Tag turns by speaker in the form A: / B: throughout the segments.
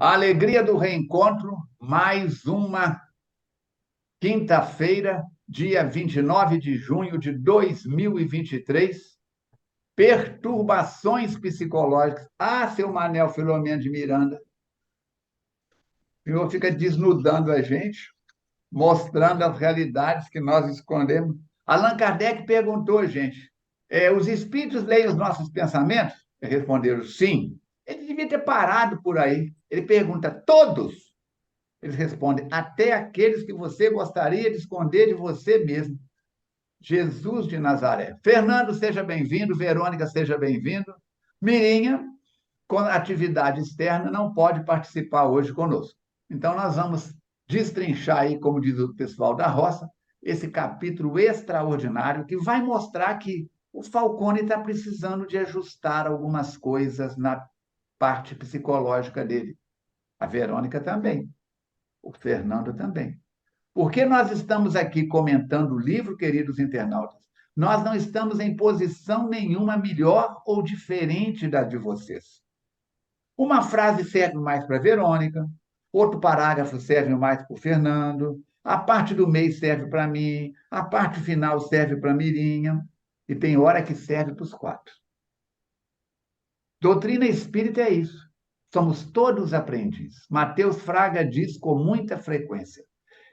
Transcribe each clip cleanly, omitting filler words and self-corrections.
A: A alegria do reencontro, mais uma quinta-feira, dia 29 de junho de 2023. Perturbações psicológicas. Ah, seu Manel Filomeno de Miranda, o senhor fica desnudando a gente, mostrando as realidades que nós escondemos. Allan Kardec perguntou, gente, os espíritos leem os nossos pensamentos? Responderam sim. Ele devia ter parado por aí. Ele pergunta, todos? Eles respondem, até aqueles que você gostaria de esconder de você mesmo. Jesus de Nazaré. Fernando, seja bem-vindo. Verônica, seja bem-vindo. Mirinha, com atividade externa, não pode participar hoje conosco. Então, nós vamos destrinchar aí, como diz o pessoal da roça, esse capítulo extraordinário que vai mostrar que o Falcone está precisando de ajustar algumas coisas na parte psicológica dele. A Verônica também. O Fernando também. Por que nós estamos aqui comentando o livro, queridos internautas? Nós não estamos em posição nenhuma melhor ou diferente da de vocês. Uma frase serve mais para a Verônica, outro parágrafo serve mais para o Fernando, a parte do mês serve para mim, a parte final serve para a Mirinha, e tem hora que serve para os quatro. Doutrina espírita é isso. Somos todos aprendizes. Mateus Fraga diz com muita frequência: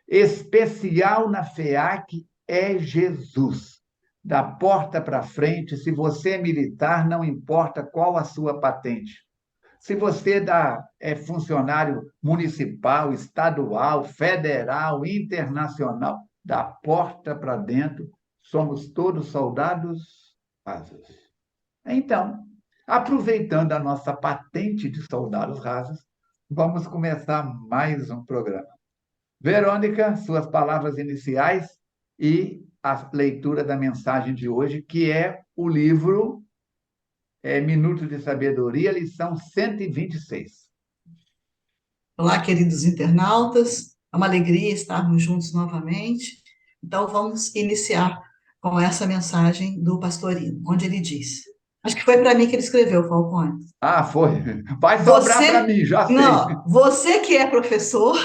A: especial na FEAC é Jesus. Da porta para frente, se você é militar, não importa qual a sua patente. Se você é funcionário municipal, estadual, federal, internacional, da porta para dentro, somos todos soldados rasos. Então, aproveitando a nossa patente de soldados rasos, vamos começar mais um programa. Verônica, suas palavras iniciais e a leitura da mensagem de hoje, que é o livro Minutos de Sabedoria, lição 126.
B: Olá, queridos internautas, é uma alegria estarmos juntos novamente. Então, vamos iniciar com essa mensagem do pastorino, onde ele diz: acho que foi para mim que ele escreveu, Falcone.
A: Ah, foi. Vai sobrar para
B: Você,
A: mim, já sei.
B: não, você que é professor,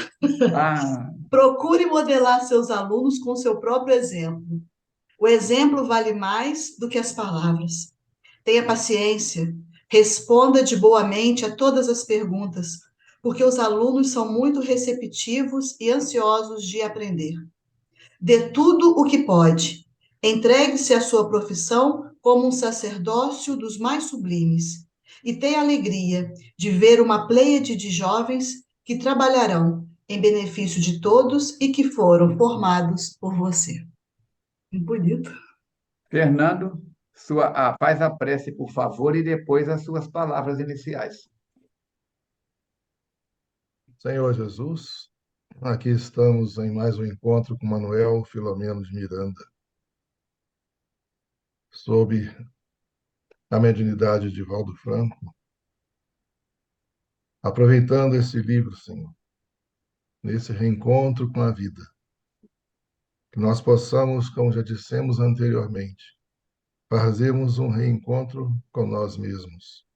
A: Ah,
B: procure modelar seus alunos com seu próprio exemplo. O exemplo vale mais do que as palavras. Tenha paciência, responda de boa mente a todas as perguntas, porque os alunos são muito receptivos e ansiosos de aprender. Dê tudo o que pode. Entregue-se à sua profissão como um sacerdócio dos mais sublimes. E tenha alegria de ver uma pleiade de jovens que trabalharão em benefício de todos e que foram formados por você. Bonito.
A: Fernando, faz a prece, por favor, e depois as suas palavras iniciais.
C: Senhor Jesus, aqui estamos em mais um encontro com Manuel Filomeno de Miranda, sob a mediunidade de Valdo Franco, aproveitando esse livro, Senhor, nesse reencontro com a vida, que nós possamos, como já dissemos anteriormente, fazermos um reencontro com nós mesmos,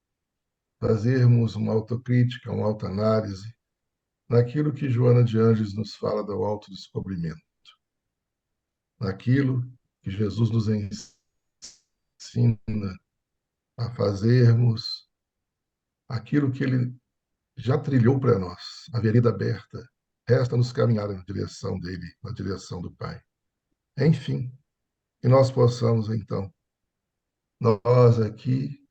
C: fazermos uma autocrítica, uma autoanálise, naquilo que Joana de Ângeles nos fala do autodescobrimento, naquilo que Jesus nos ensina a fazermos aquilo que ele já trilhou para nós, a vereda aberta. Resta-nos caminhar na direção dele, na direção do Pai. Enfim, que nós possamos, então, nós aqui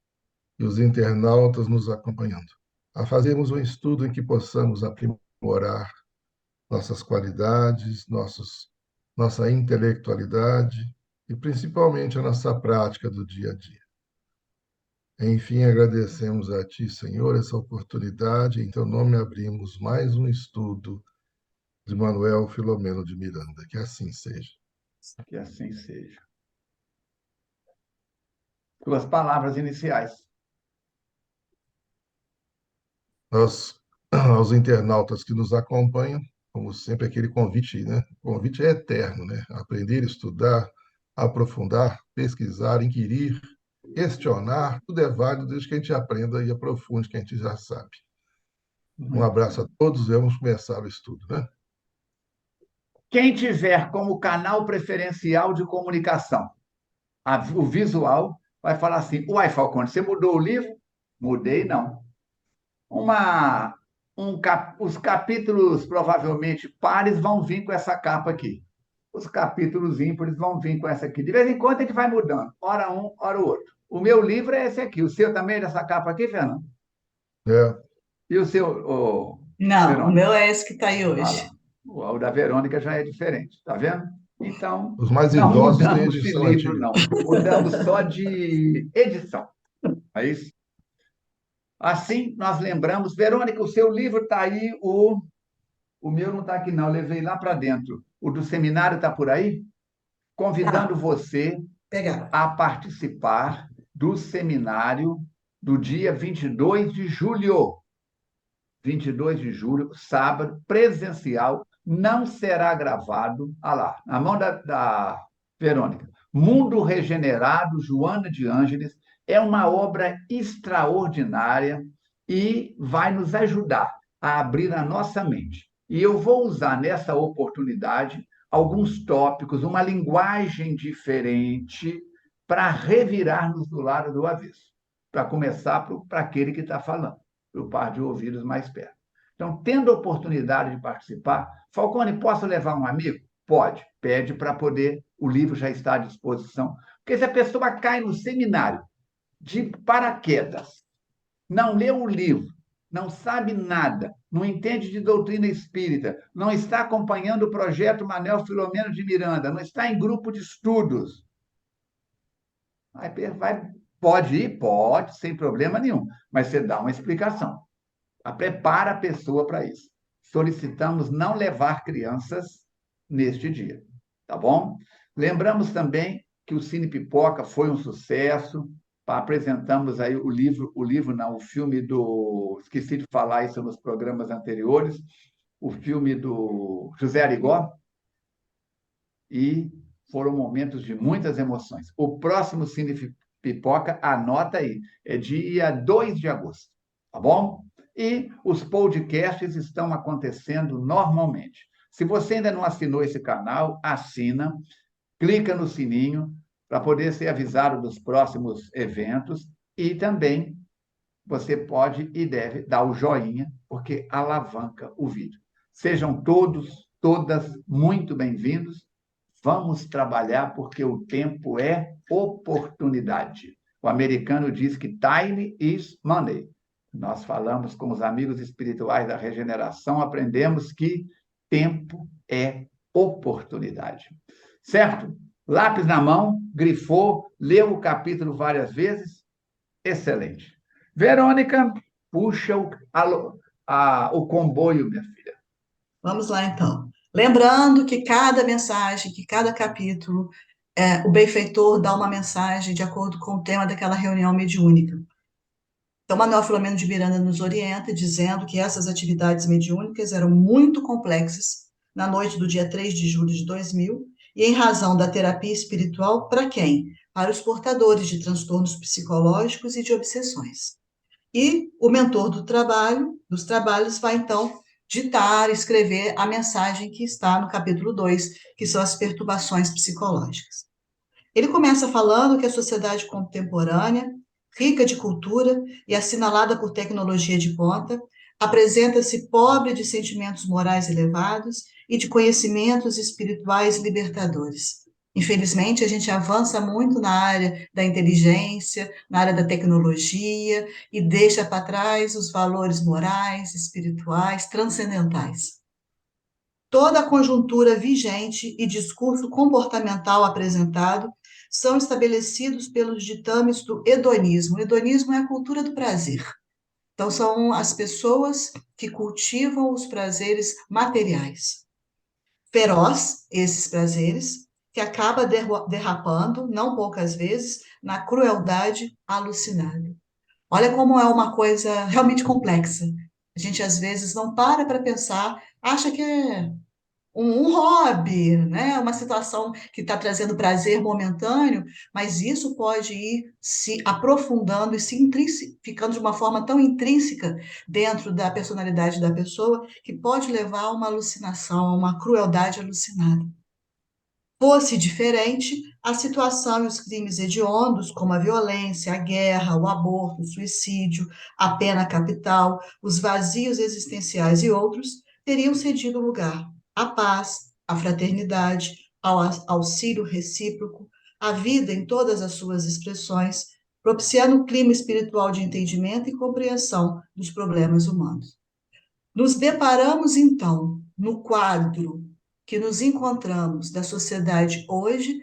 C: e os internautas nos acompanhando, a fazermos um estudo em que possamos aprimorar nossas qualidades, nossa intelectualidade e, principalmente, a nossa prática do dia a dia. Enfim, agradecemos a Ti, Senhor, essa oportunidade. Em Teu nome abrimos mais um estudo de Manuel Filomeno de Miranda. Que assim seja.
A: Que assim seja. Suas palavras iniciais.
C: Aos internautas que nos acompanham, como sempre, aquele convite, né? O convite é eterno, né? Aprender, estudar, aprofundar, pesquisar, inquirir, questionar, tudo é válido desde que a gente aprenda e aprofunde o que a gente já sabe. Um abraço a todos, vamos começar o estudo, né?
A: Quem tiver como canal preferencial de comunicação o visual, vai falar assim: Uai, Falcone, você mudou o livro? Mudei, não. Uma, os capítulos provavelmente pares vão vir com essa capa aqui. Os capítulos ímpares vão vir com essa aqui. De vez em quando a gente vai mudando, ora um, ora o outro. O meu livro é esse aqui. O seu também é dessa capa aqui, Fernando?
C: É,
A: E o seu,
B: Não, o
A: Verônica?
B: meu é esse que está aí
A: Ah
B: hoje.
A: lá. O da Verônica já é diferente, tá vendo? Então,
C: os mais
A: não
C: idosos têm
A: mudamos de
C: edição
A: livro,
C: antiga.
A: não. Mudamos só de edição. É isso? Assim, nós lembramos. Verônica, o seu livro está aí, o meu não está aqui, não. Eu levei lá para dentro. O do seminário está por aí? Convidando
B: Tá,
A: você
B: pegar.
A: a participar do seminário do dia 22 de julho. 22 de julho, sábado, presencial, não será gravado. Ah lá, na mão da Verônica. Mundo Regenerado, Joana de Ângeles, é uma obra extraordinária e vai nos ajudar a abrir a nossa mente. E eu vou usar nessa oportunidade alguns tópicos, uma linguagem diferente para revirarmos do lado do avesso, para começar para aquele que está falando, para o par de ouvidos mais perto. Então, tendo a oportunidade de participar, Falcone, posso levar um amigo? Pode, pede para poder, o livro já está à disposição. Porque se a pessoa cai no seminário de paraquedas, não leu o livro, não sabe nada, não entende de doutrina espírita, não está acompanhando o projeto Manuel Filomeno de Miranda, não está em grupo de estudos, pode ir? Pode, sem problema nenhum, mas você dá uma explicação. Prepara a pessoa para isso. Solicitamos não levar crianças neste dia, tá bom? Lembramos também que o Cine Pipoca foi um sucesso. Apresentamos aí o livro não, o filme do, esqueci de falar isso nos programas anteriores, o filme do José Arigó, e foram momentos de muitas emoções. O próximo Cine Pipoca, anota aí, é dia 2 de agosto, tá bom? E os podcasts estão acontecendo normalmente. Se você ainda não assinou esse canal, assina, clica no sininho para poder ser avisado dos próximos eventos e também você pode e deve dar o joinha, porque alavanca o vídeo. Sejam todos, todas muito bem-vindos. Vamos trabalhar porque o tempo é oportunidade. O americano diz que time is money. Nós falamos com os amigos espirituais da regeneração, aprendemos que tempo é oportunidade. Certo? Lápis na mão, grifou, leu o capítulo várias vezes. Excelente. Verônica, puxa o comboio, minha filha.
B: Vamos lá, então. Lembrando que cada mensagem, que cada capítulo, o benfeitor dá uma mensagem de acordo com o tema daquela reunião mediúnica. Então, Manuel Filomeno de Miranda nos orienta, dizendo que essas atividades mediúnicas eram muito complexas na noite do dia 3 de julho de 2000, e em razão da terapia espiritual, para quem? Para os portadores de transtornos psicológicos e de obsessões. E o mentor dos trabalhos, vai então ditar, escrever a mensagem que está no capítulo 2, que são as perturbações psicológicas. Ele começa falando que a sociedade contemporânea, rica de cultura e assinalada por tecnologia de ponta, apresenta-se pobre de sentimentos morais elevados e de conhecimentos espirituais libertadores. Infelizmente, a gente avança muito na área da inteligência, na área da tecnologia, e deixa para trás os valores morais, espirituais, transcendentais. Toda a conjuntura vigente e discurso comportamental apresentado são estabelecidos pelos ditames do hedonismo. O hedonismo é a cultura do prazer. Então, são as pessoas que cultivam os prazeres materiais. Feroz, esses prazeres, que acaba derrapando, não poucas vezes, na crueldade alucinada. Olha como é uma coisa realmente complexa. A gente, às vezes, não para pensar, acha que é um hobby, né? Uma situação que está trazendo prazer momentâneo, mas isso pode ir se aprofundando e se ficando de uma forma tão intrínseca dentro da personalidade da pessoa que pode levar a uma alucinação, a uma crueldade alucinada. Fosse diferente, a situação e os crimes hediondos, como a violência, a guerra, o aborto, o suicídio, a pena capital, os vazios existenciais e outros, teriam cedido lugar à paz, à fraternidade, ao auxílio recíproco, à vida em todas as suas expressões, propiciando um clima espiritual de entendimento e compreensão dos problemas humanos. Nos deparamos, então, no quadro que nos encontramos da sociedade hoje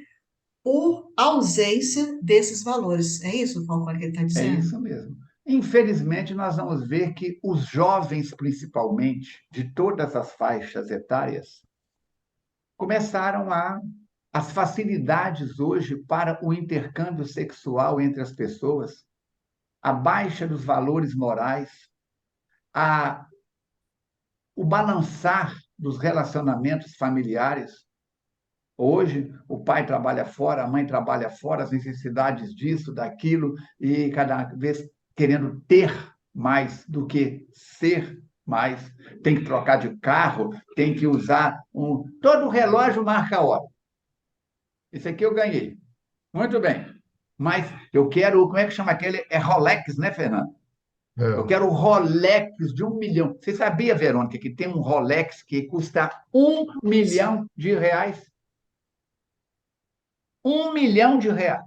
B: por ausência desses valores. É isso, Falcone, que ele está
A: É
B: dizendo?
A: isso mesmo. Infelizmente, nós vamos ver que os jovens, principalmente, de todas as faixas etárias, começaram as facilidades hoje para o intercâmbio sexual entre as pessoas, a baixa dos valores morais, a, o balançar dos relacionamentos familiares. Hoje, o pai trabalha fora, a mãe trabalha fora, as necessidades disso, daquilo, e cada vez querendo ter mais do que ser mais. Tem que trocar de carro, tem que usar um. Todo relógio marca a hora. Esse aqui eu ganhei. Muito bem. Mas eu quero. Como é que chama aquele? É Rolex, né, Fernando? Eu
C: É,
A: quero o Rolex de 1 milhão. Você sabia, Verônica, que tem um Rolex que custa 1 milhão de reais? 1 milhão de reais.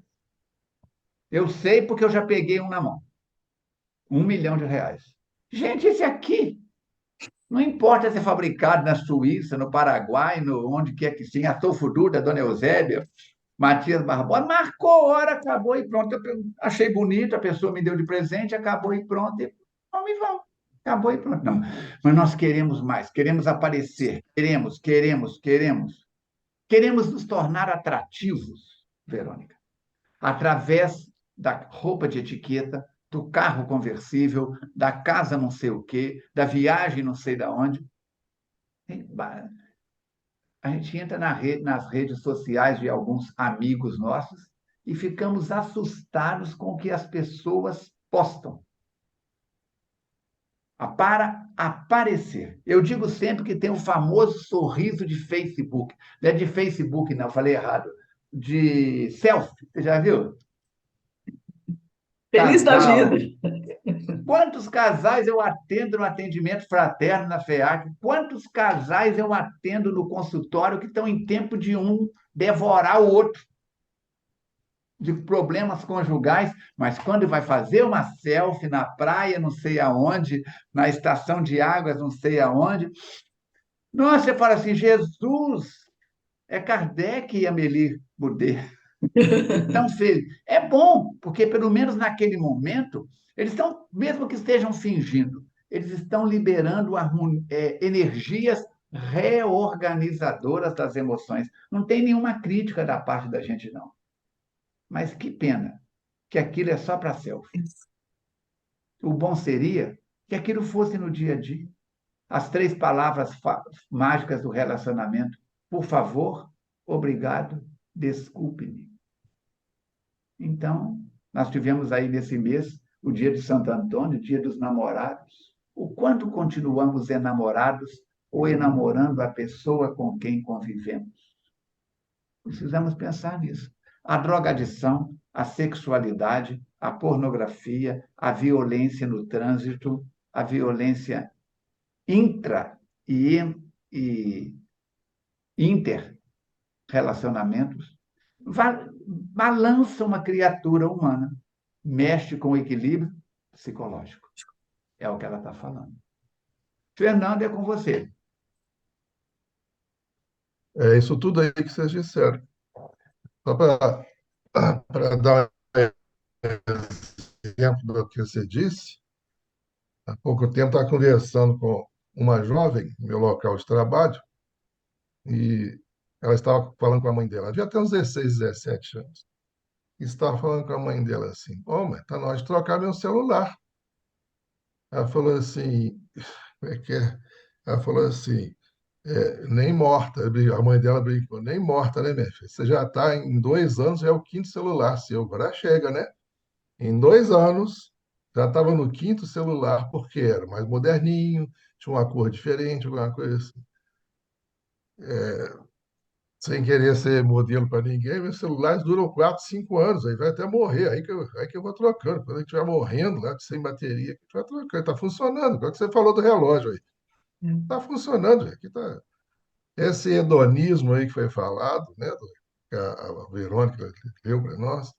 A: Eu sei porque eu já peguei um na mão. 1 milhão de reais. Gente, esse aqui, não importa se é fabricado na Suíça, no Paraguai, onde quer que seja, a Sulfudur, da Dona Eusébia, Matias Barbosa, marcou hora, acabou e pronto. Eu achei bonito, a pessoa me deu de presente, acabou e pronto. E vamos e vamos. Acabou e pronto. Não, mas nós queremos mais, queremos aparecer, queremos. Queremos nos tornar atrativos, Verônica, através da roupa de etiqueta, do carro conversível, da casa não sei o quê, da viagem não sei da onde. A gente entra nas redes sociais de alguns amigos nossos e ficamos assustados com o que as pessoas postam para aparecer. Eu digo sempre que tem o famoso sorriso de Facebook. Não é de Facebook, não, falei errado. De selfie, você já viu?
B: Feliz da vida.
A: Casal. Quantos casais eu atendo no atendimento fraterno na FEAC? Quantos casais eu atendo no consultório que estão em tempo de um devorar o outro, de problemas conjugais, mas quando vai fazer uma selfie na praia, não sei aonde, na estação de águas, não sei aonde, nossa, você fala assim, Jesus, é Kardec e Amélie Boudet. Então, é bom, porque pelo menos naquele momento, eles estão, mesmo que estejam fingindo, eles estão liberando energias reorganizadoras das emoções. Não tem nenhuma crítica da parte da gente, não. Mas que pena que aquilo é só para selfie. O bom seria que aquilo fosse no dia a dia. As 3 palavras mágicas do relacionamento. Por favor, obrigado, desculpe-me. Então, nós tivemos aí nesse mês o dia de Santo Antônio, o dia dos namorados. O quanto continuamos enamorados ou enamorando a pessoa com quem convivemos? Precisamos pensar nisso. A drogadição, a sexualidade, a pornografia, a violência no trânsito, a violência intra e inter-relacionamentos, balança uma criatura humana, mexe com o equilíbrio psicológico. É o que ela está falando. Fernando, é com você.
C: é isso tudo aí que vocês disseram. Só para dar um exemplo do que você disse, há pouco tempo estava conversando com uma jovem no meu local de trabalho e ela estava falando com a mãe dela, devia ter uns 16, 17 anos. E estava falando com a mãe dela assim: Ô, mãe, está na hora de trocar meu celular. Ela falou assim: como é que é? Ela falou assim: Nem morta. A mãe dela brincou, nem morta, né, minha filha? Você já está em 2 anos, já é o quinto celular seu. Agora chega, né? Em 2 anos, já estava no quinto celular, porque era mais moderninho, tinha uma cor diferente, alguma coisa assim. Sem querer ser modelo para ninguém, meus celulares duram 4, 5 anos, aí vai até morrer, aí que eu vou trocando. Quando a gente estiver morrendo lá, sem bateria, a gente vai trocando. Está funcionando, igual que você falou do relógio aí. Está funcionando, aqui tá. Esse hedonismo aí que foi falado, né, que a Verônica deu para nós,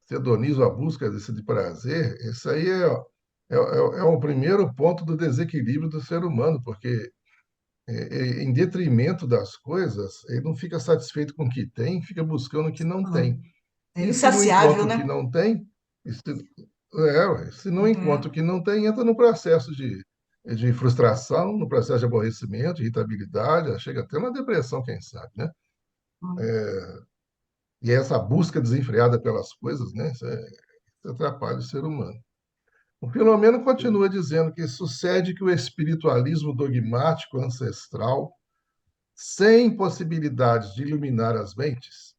C: esse hedonismo, a busca desse de prazer, isso aí é o primeiro ponto do desequilíbrio do ser humano, porque em detrimento das coisas, ele não fica satisfeito com o que tem, fica buscando o que não
B: Ah,
C: tem.
B: é
C: E se não
B: insaciável,
C: encontra o que
B: né?
C: não tem, e se não encontra o
B: Uhum.
C: que não tem, entra no processo de frustração, no processo de aborrecimento, irritabilidade, chega até na depressão, quem sabe, né? E essa busca desenfreada pelas coisas, né? Isso atrapalha o ser humano. O Filomeno continua dizendo que sucede que o espiritualismo dogmático ancestral, sem possibilidades de iluminar as mentes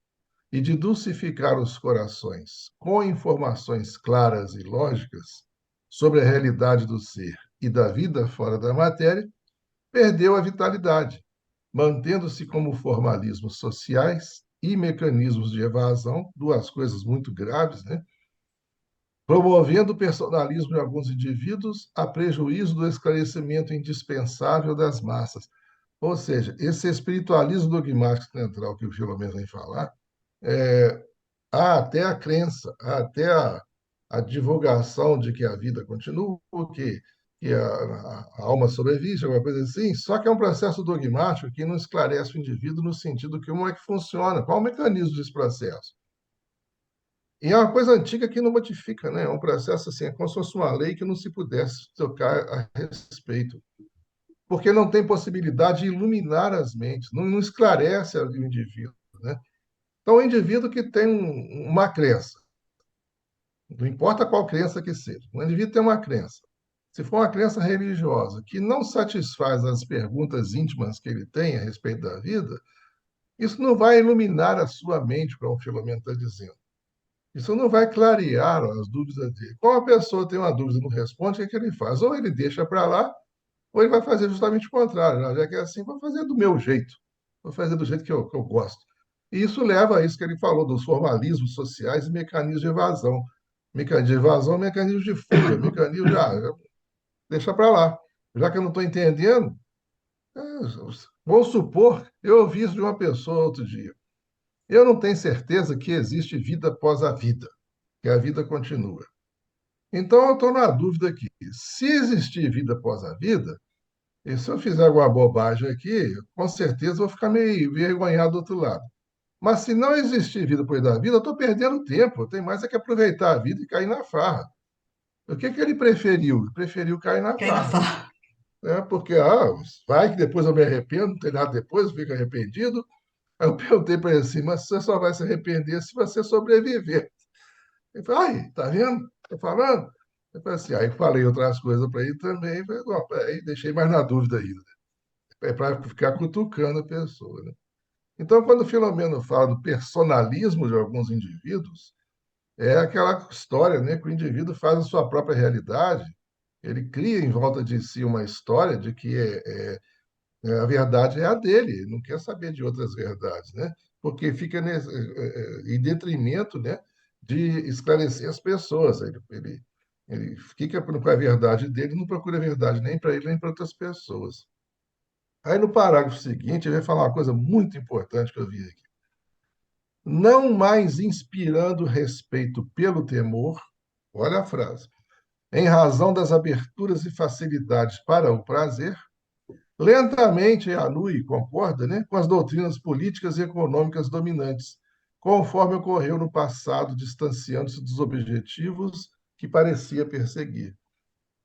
C: e de dulcificar os corações com informações claras e lógicas sobre a realidade do ser e da vida fora da matéria, perdeu a vitalidade, mantendo-se como formalismos sociais e mecanismos de evasão, duas coisas muito graves, né? Promovendo o personalismo de alguns indivíduos a prejuízo do esclarecimento indispensável das massas. Ou seja, esse espiritualismo dogmático central que o Filomeno vem falar, há até a crença, há até a divulgação de que a vida continua, que a alma sobrevive, alguma coisa assim, só que é um processo dogmático que não esclarece o indivíduo no sentido que como é que funciona, qual é o mecanismo desse processo. E é uma coisa antiga que não modifica, né? É um processo assim, é como se fosse uma lei que não se pudesse tocar a respeito, porque não tem possibilidade de iluminar as mentes, não esclarece o indivíduo, né? Então, o indivíduo que tem uma crença, não importa qual crença que seja, o indivíduo tem uma crença. Se for uma crença religiosa que não satisfaz as perguntas íntimas que ele tem a respeito da vida, isso não vai iluminar a sua mente, como o Filomeno está dizendo. Isso não vai clarear as dúvidas dele. Quando a pessoa tem uma dúvida e não responde, o que é que ele faz? Ou ele deixa para lá, ou ele vai fazer justamente o contrário. Já que é assim, vou fazer do meu jeito. Vou fazer do jeito que eu gosto. E isso leva a isso que ele falou, dos formalismos sociais e mecanismos de evasão. Mecanismo de evasão, mecanismo de fuga, mecanismo de, deixa para lá. Já que eu não estou entendendo, é, vou supor, eu ouvi isso de uma pessoa outro dia. Eu não tenho certeza que existe vida após a vida, que a vida continua. Então, eu estou na dúvida aqui. Se existir vida após a vida, e se eu fizer alguma bobagem aqui, com certeza vou ficar meio envergonhado do outro lado. Mas se não existir vida depois da vida, eu estou perdendo tempo. Eu tenho mais é que aproveitar a vida e cair na farra. O que que ele preferiu? Ele preferiu cair na
B: Quem na
C: farra.
B: fala?
C: Né? Porque, vai que depois eu me arrependo, não tem nada depois, eu fico arrependido. Aí eu perguntei para ele assim, mas você só vai se arrepender se você sobreviver. Ele falou, ai, tá vendo? Tô falando? Eu falei assim, aí falei outras coisas para ele também, falei, ó, aí deixei mais na dúvida ainda. É para ficar cutucando a pessoa, né? Então, quando o Filomeno fala do personalismo de alguns indivíduos, é aquela história, né, que o indivíduo faz a sua própria realidade, ele cria em volta de si uma história de que a verdade é a dele, ele não quer saber de outras verdades, né? Porque fica em detrimento, né, de esclarecer as pessoas. Ele fica com a verdade dele, não procura a verdade nem para ele, nem para outras pessoas. Aí no parágrafo seguinte, ele vai falar uma coisa muito importante que eu vi aqui. Não mais inspirando respeito pelo temor, olha a frase, em razão das aberturas e facilidades para o prazer, lentamente anui, concorda, né, com as doutrinas políticas e econômicas dominantes, conforme ocorreu no passado, distanciando-se dos objetivos que parecia perseguir.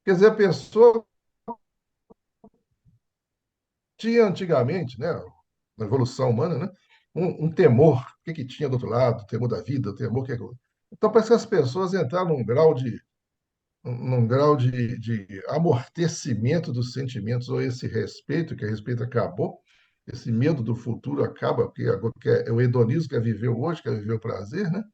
C: Quer dizer, a pessoa tinha antigamente, né, na evolução humana, né, um temor. O que, que tinha do outro lado? O temor da vida, o temor que. Então, parece que as pessoas entraram num grau de amortecimento dos sentimentos, ou esse respeito, que a respeito acabou, esse medo do futuro acaba, porque agora o hedonismo quer viver o hoje, quer viver o prazer, né?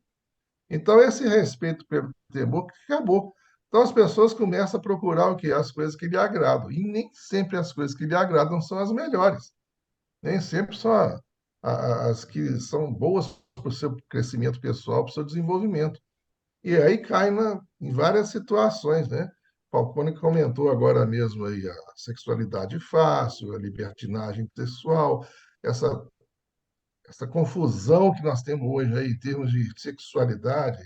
C: Então, esse respeito pelo temor que acabou. Então, as pessoas começam a procurar o que? As coisas que lhe agradam. E nem sempre as coisas que lhe agradam são as melhores. Nem sempre são as que são boas para o seu crescimento pessoal, para o seu desenvolvimento. E aí cai em várias situações, né? Falcone comentou agora mesmo aí a sexualidade fácil, a libertinagem sexual, essa, essa confusão que nós temos hoje aí em termos de sexualidade,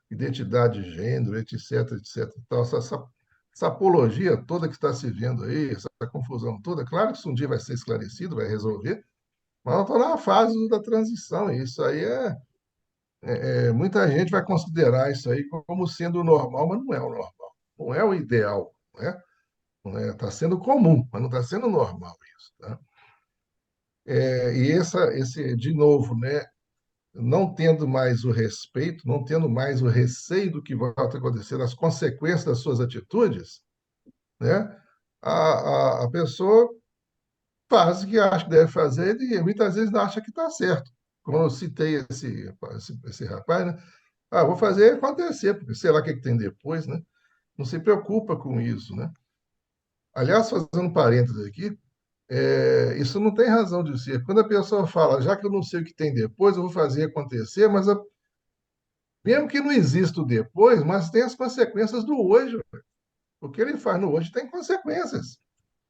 C: identidade de gênero, etc, etc. Então, essa apologia toda que está se vendo aí, essa confusão toda, claro que isso um dia vai ser esclarecido, vai resolver, mas nós estamos na fase da transição, e isso aí muita gente vai considerar isso aí como sendo o normal, mas não é o normal, não é o ideal, né? Não é, está sendo comum, mas não está sendo normal isso, tá? De novo, né? Não tendo mais o respeito, não tendo mais o receio do que vai acontecer, as consequências das suas atitudes, né? A pessoa faz o que acha que deve fazer e muitas vezes não acha que está certo. Como eu citei esse rapaz, né? Ah, vou fazer acontecer, porque sei lá o que tem depois, né? Não se preocupa com isso, né? Aliás, fazendo um parênteses aqui, isso não tem razão de ser. Quando a pessoa fala, já que eu não sei o que tem depois, eu vou fazer acontecer, mas mesmo que não exista o depois, mas tem as consequências do hoje. O que ele faz no hoje tem consequências.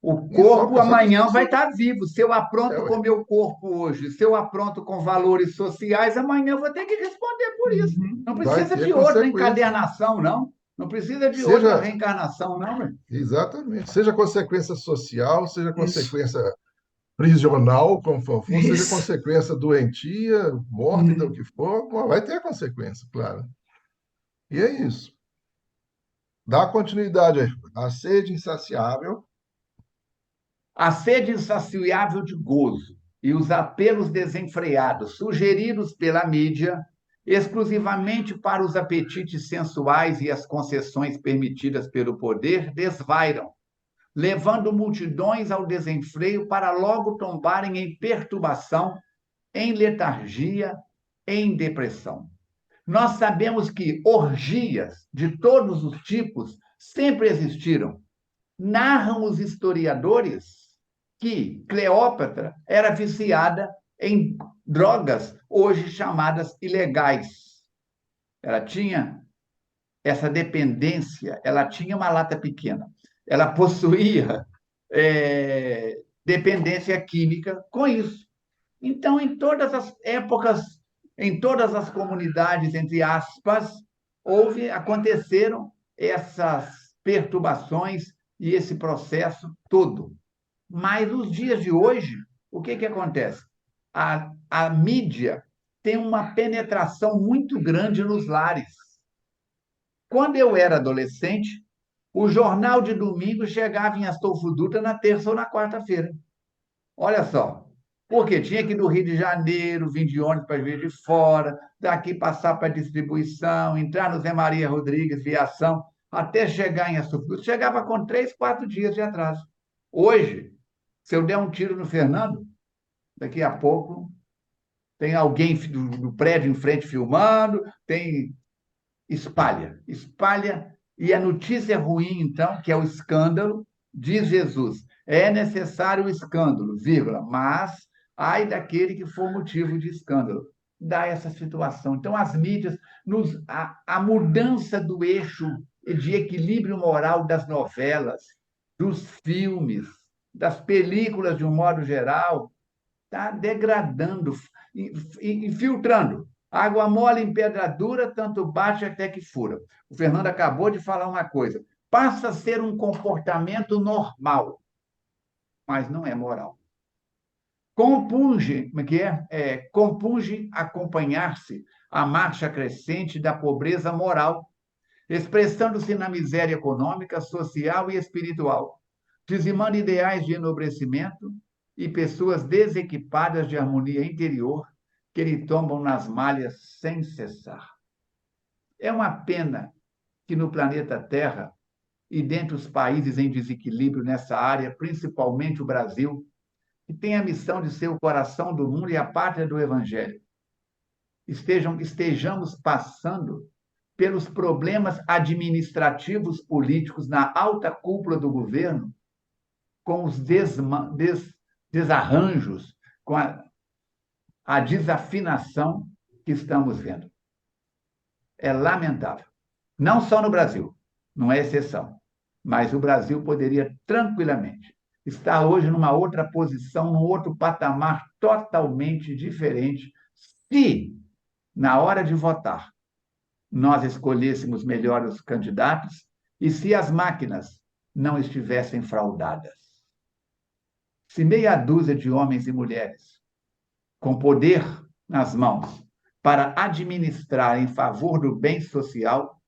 A: O
C: E
A: corpo
C: só que as
A: amanhã vai
C: pessoas.
A: estar vivo. Se eu apronto com o
C: Ué,
A: meu corpo hoje, se eu apronto com valores sociais, amanhã eu vou ter que responder por isso.
B: Uhum.
A: Não
C: vai
A: precisa
C: ter
A: de outra
C: consequência.
A: encadernação, não. Não precisa de outra
C: Seja,
A: reencarnação, não, meu.
C: exatamente, seja consequência social, seja
B: Isso,
C: consequência prisional, como for, seja
B: isso.
C: consequência doentia, mórbida, o
B: Uhum.
C: que for, vai ter consequência, claro. E é isso. Dá continuidade aí. A sede insaciável.
A: A sede insaciável de gozo e os apelos desenfreados sugeridos pela mídia, exclusivamente para os apetites sensuais e as concessões permitidas pelo poder, desvairam, levando multidões ao desenfreio para logo tombarem em perturbação, em letargia, em depressão. Nós sabemos que orgias de todos os tipos sempre existiram. Narram os historiadores que Cleópatra era viciada em drogas hoje chamadas ilegais. Ela tinha essa dependência, ela tinha uma lata pequena, ela possuía dependência química com isso. Então, em todas as épocas, em todas as comunidades, entre aspas, aconteceram essas perturbações e esse processo todo. Mas nos dias de hoje, o que acontece? A mídia tem uma penetração muito grande nos lares. Quando eu era adolescente, o jornal de domingo chegava em Astolfo Dutra na terça ou na quarta-feira. Olha só, porque tinha que ir do Rio de Janeiro, vir de ônibus para vir de fora, daqui passar para distribuição, entrar no Zé Maria Rodrigues, viação, até chegar em Astolfo Dutra. Chegava com 3, 4 dias de atraso. Hoje, se eu der um tiro no Fernando, daqui a pouco tem alguém do prédio em frente filmando, tem espalha. E a notícia ruim, então, que é o escândalo, diz Jesus, é necessário o escândalo, vírgula, mas ai daquele que for motivo de escândalo. Dá essa situação. Então, as mídias, a mudança do eixo de equilíbrio moral das novelas, dos filmes, das películas de um modo geral, está degradando, infiltrando. Água mole em pedra dura, tanto bate até que fura. O Fernando acabou de falar uma coisa. Passa a ser um comportamento normal, mas não é moral. Compunge, como é que é? Compunge acompanhar-se a marcha crescente da pobreza moral, expressando-se na miséria econômica, social e espiritual, dizimando ideais de enobrecimento e pessoas desequipadas de harmonia interior que lhe tombam nas malhas sem cessar. É uma pena que no planeta Terra e dentre os países em desequilíbrio nessa área, principalmente o Brasil, que tem a missão de ser o coração do mundo e a pátria do Evangelho, estejamos passando pelos problemas administrativos políticos na alta cúpula do governo, com os desarranjos, com a desafinação que estamos vendo. É lamentável. Não só no Brasil, não é exceção, mas o Brasil poderia tranquilamente estar hoje numa outra posição, num outro patamar totalmente diferente, se, na hora de votar, nós escolhêssemos melhor os candidatos e se as máquinas não estivessem fraudadas. Se meia dúzia de homens e mulheres com poder nas mãos para administrar em favor do bem social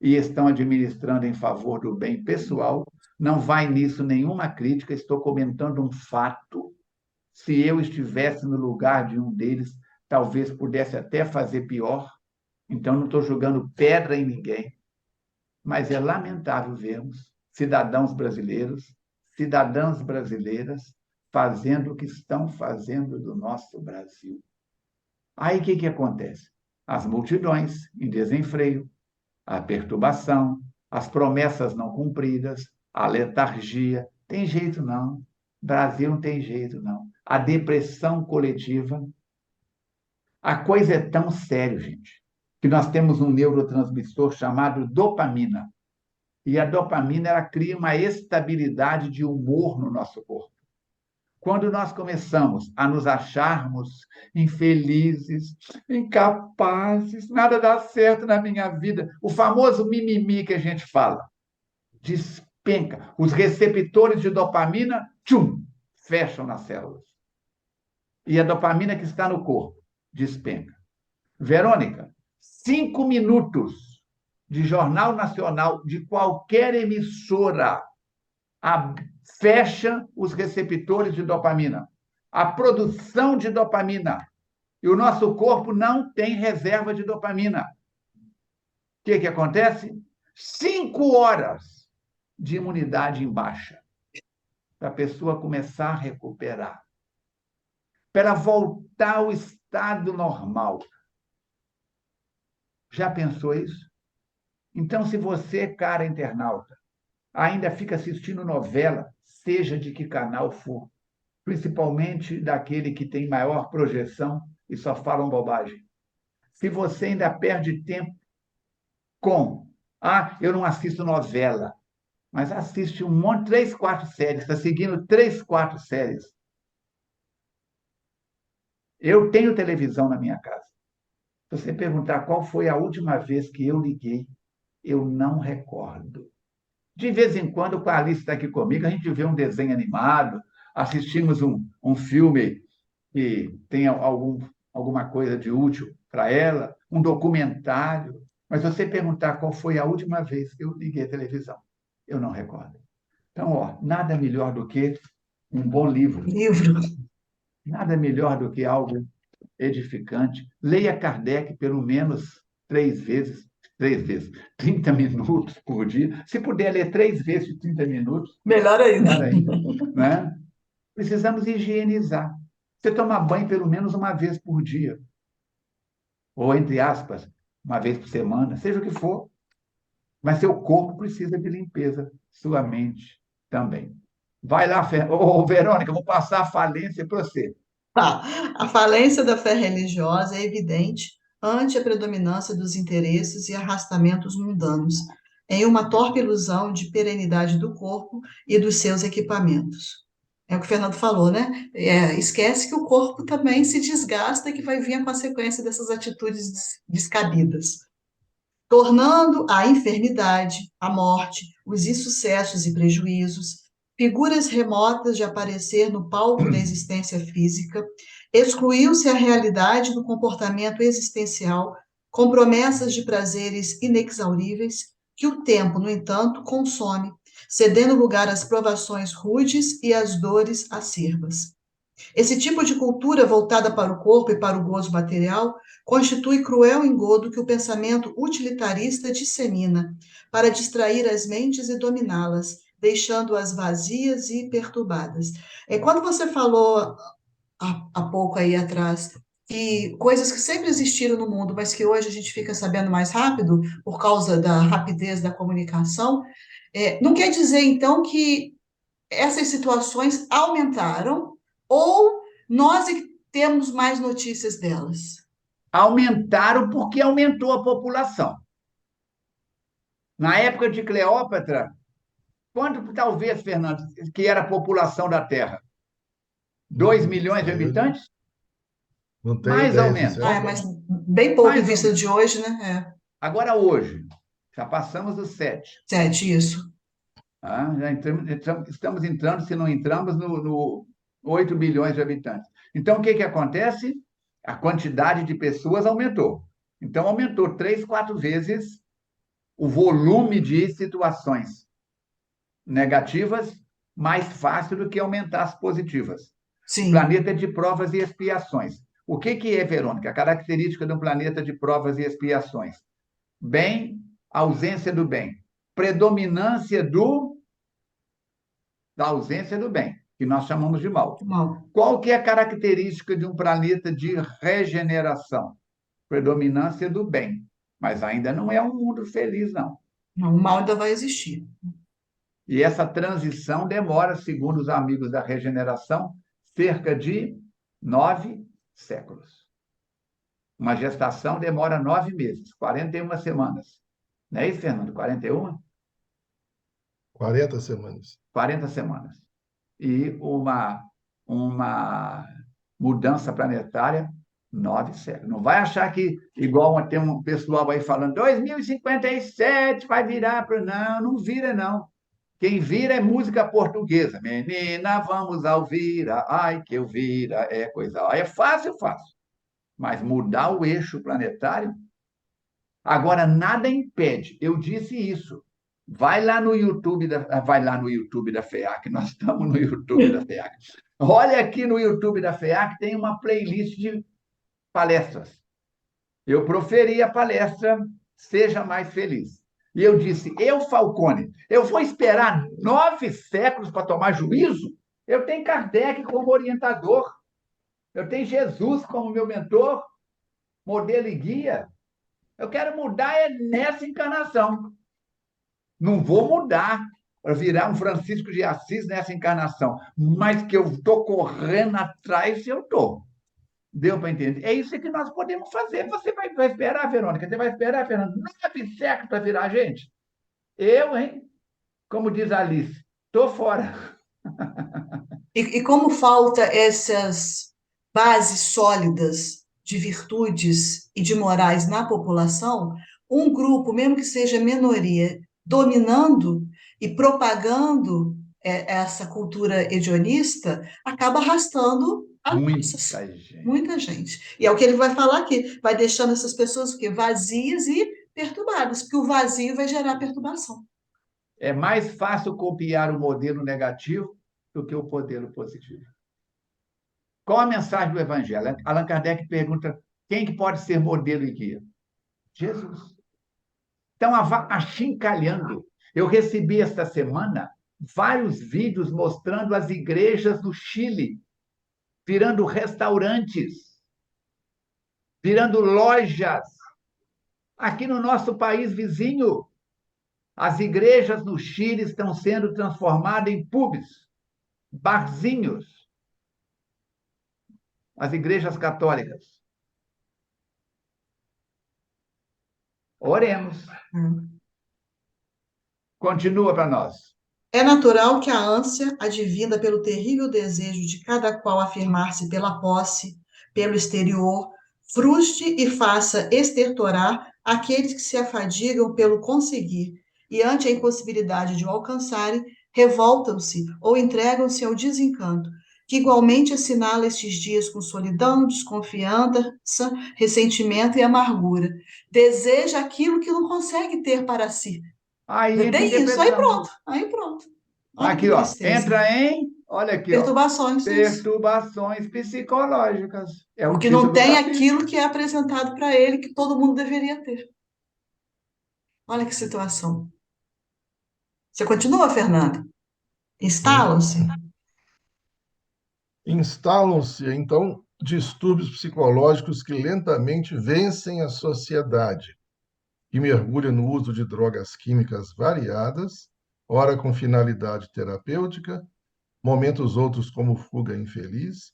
A: e estão administrando em favor do bem pessoal, não vai nisso nenhuma crítica, estou comentando um fato. Se eu estivesse no lugar de um deles, talvez pudesse até fazer pior. Então, não estou jogando pedra em ninguém, mas é lamentável vermos cidadãos brasileiros, cidadãs brasileiras, fazendo o que estão fazendo do nosso Brasil. Aí, o que acontece? As multidões em desenfreio, a perturbação, as promessas não cumpridas, a letargia. Tem jeito, não. Brasil não tem jeito, não. A depressão coletiva. A coisa é tão séria, gente, que nós temos um neurotransmissor chamado dopamina. E a dopamina ela cria uma estabilidade de humor no nosso corpo. Quando nós começamos a nos acharmos infelizes, incapazes, nada dá certo na minha vida, o famoso mimimi que a gente fala, despenca. Os receptores de dopamina, tchum, fecham nas células. E a dopamina que está no corpo, despenca. Verônica, 5 minutos de Jornal Nacional de qualquer emissora fecha os receptores de dopamina. A produção de dopamina. E o nosso corpo não tem reserva de dopamina. O que acontece? 5 horas de imunidade em baixa. Para a pessoa começar a recuperar. Para voltar ao estado normal. Já pensou isso? Então, se você, cara internauta, ainda fica assistindo novela, seja de que canal for, principalmente daquele que tem maior projeção e só falam bobagem. Se você ainda perde tempo com, eu não assisto novela, mas assiste um monte, 3, 4 séries, está seguindo 3, 4 séries. Eu tenho televisão na minha casa. Se você perguntar qual foi a última vez que eu liguei, eu não recordo. De vez em quando, com a Alice está aqui comigo, a gente vê um desenho animado, assistimos um filme que tem alguma coisa de útil para ela, um documentário. Mas se você perguntar qual foi a última vez que eu liguei a televisão, eu não recordo. Então, nada melhor do que um bom livro. Nada melhor do que algo edificante. Leia Kardec pelo menos 3 vezes, 30 minutos por dia. Se puder ler 3 vezes de 30 minutos,
B: melhor ainda.
A: Né? Precisamos higienizar. Você toma banho pelo menos uma vez por dia. Ou, entre aspas, uma vez por semana, seja o que for. Mas seu corpo precisa de limpeza, sua mente também. Vai lá, Verônica, eu vou passar a falência para você.
B: A falência da fé religiosa é evidente ante a predominância dos interesses e arrastamentos mundanos, em uma torpe ilusão de perenidade do corpo e dos seus equipamentos. É o que o Fernando falou, né? Esquece que o corpo também se desgasta e que vai vir a consequência dessas atitudes descabidas, tornando a enfermidade, a morte, os insucessos e prejuízos, figuras remotas de aparecer no palco da existência física, excluiu-se a realidade do comportamento existencial, com promessas de prazeres inexauríveis, que o tempo, no entanto, consome, cedendo lugar às provações rudes e às dores acerbas. Esse tipo de cultura voltada para o corpo e para o gozo material constitui cruel engodo que o pensamento utilitarista dissemina para distrair as mentes e dominá-las, deixando-as vazias e perturbadas. Quando você falou há pouco aí atrás, e coisas que sempre existiram no mundo, mas que hoje a gente fica sabendo mais rápido por causa da rapidez da comunicação, não quer dizer, então, que essas situações aumentaram ou nós é que temos mais notícias delas?
A: Aumentaram porque aumentou a população. Na época de Cleópatra, quanto talvez, Fernando, que era a população da Terra? 2 milhões de
C: Eu
A: habitantes?
C: não tenho
A: Mais ou
C: ideia,
A: menos.
B: Mas
C: sinceramente.
B: bem pouco em
A: Mais ou
B: vista
A: menos.
B: de hoje, né?
A: Agora, hoje, já passamos os 7.
B: 7, isso.
A: Já estamos entrando, se não entramos, no 8 bilhões de habitantes. Então, o que acontece? A quantidade de pessoas aumentou. Então, aumentou 3, 4 vezes o volume de situações negativas, mais fácil do que aumentar as positivas. O
B: Sim,
A: planeta é de provas e expiações. O que é, Verônica? A característica de um planeta de provas e expiações. Bem, ausência do bem. Predominância da ausência do bem, que nós chamamos de mal.
B: mal.
A: Qual que é a característica de um planeta de regeneração? Predominância do bem. Mas ainda não é um mundo feliz, não.
B: Não, o mal ainda vai existir.
A: E essa transição demora, segundo os amigos da regeneração, cerca de 9 séculos. Uma gestação demora 9 meses, 41 semanas. Não é isso, Fernando? 41?
C: 40 semanas.
A: 40 semanas. E uma mudança planetária, 9 séculos. Não vai achar que, igual tem um pessoal aí falando, 2057 vai virar para. Não, não vira, não. Quem vira é música portuguesa. Menina, vamos ao vira, ai que eu vira, é coisa. É fácil, fácil. Mas mudar o eixo planetário. Agora, nada impede. Eu disse isso. Vai lá no YouTube da FEAC, nós estamos no YouTube da FEAC. Olha aqui no YouTube da FEAC, tem uma playlist de palestras. Eu proferi a palestra Seja Mais Feliz. E eu disse, Falcone, eu vou esperar 9 séculos para tomar juízo? Eu tenho Kardec como orientador, eu tenho Jesus como meu mentor, modelo e guia. Eu quero mudar nessa encarnação. Não vou mudar para virar um Francisco de Assis nessa encarnação, mas que eu estou correndo atrás, eu estou. Deu para entender? É isso que nós podemos fazer. Você vai esperar, Verônica? Você vai esperar, Fernando? 9 séculos para virar gente? Eu, hein? Como diz a Alice, estou fora.
B: E como falta essas bases sólidas de virtudes e de morais na população, um grupo, mesmo que seja minoria, dominando e propagando essa cultura hedionista, acaba arrastando as massas.
A: Muita gente.
B: Muita gente. E é o que ele vai falar aqui, vai deixando essas pessoas o quê? Vazias e perturbadas, porque o vazio vai gerar perturbação.
A: É mais fácil copiar o modelo negativo do que o modelo positivo. Qual a mensagem do Evangelho? Allan Kardec pergunta quem que pode ser modelo e guia? Jesus. Estão achincalhando. Eu recebi esta semana vários vídeos mostrando as igrejas do Chile virando restaurantes, virando lojas. Aqui no nosso país vizinho, as igrejas no Chile estão sendo transformadas em pubs, barzinhos, as igrejas católicas. Oremos. Continua para nós.
B: É natural que a ânsia, advinda pelo terrível desejo de cada qual afirmar-se pela posse, pelo exterior, frustre e faça estertorar aqueles que se afadigam pelo conseguir, e ante a impossibilidade de o alcançarem, revoltam-se ou entregam-se ao desencanto, que igualmente assinala estes dias com solidão, desconfiança, ressentimento e amargura. Deseja aquilo que não consegue ter para si.
A: Aí entra em
B: Tem isso, aí
A: depressão.
B: pronto, aí pronto. Olha que
A: Aqui, ó,
B: tristeza.
A: entra em, olha aqui, ó,
B: Perturbações, isso.
A: perturbações psicológicas. É o
B: Porque não
A: título do
B: tem
A: capítulo.
B: aquilo que é apresentado para ele que todo mundo deveria ter. Olha que situação. Você continua, Fernando?
C: Sim.
B: Instalam-se.
C: Instalam-se, então, distúrbios psicológicos que lentamente vencem a sociedade, que mergulha no uso de drogas químicas variadas, ora com finalidade terapêutica, momentos outros como fuga infeliz,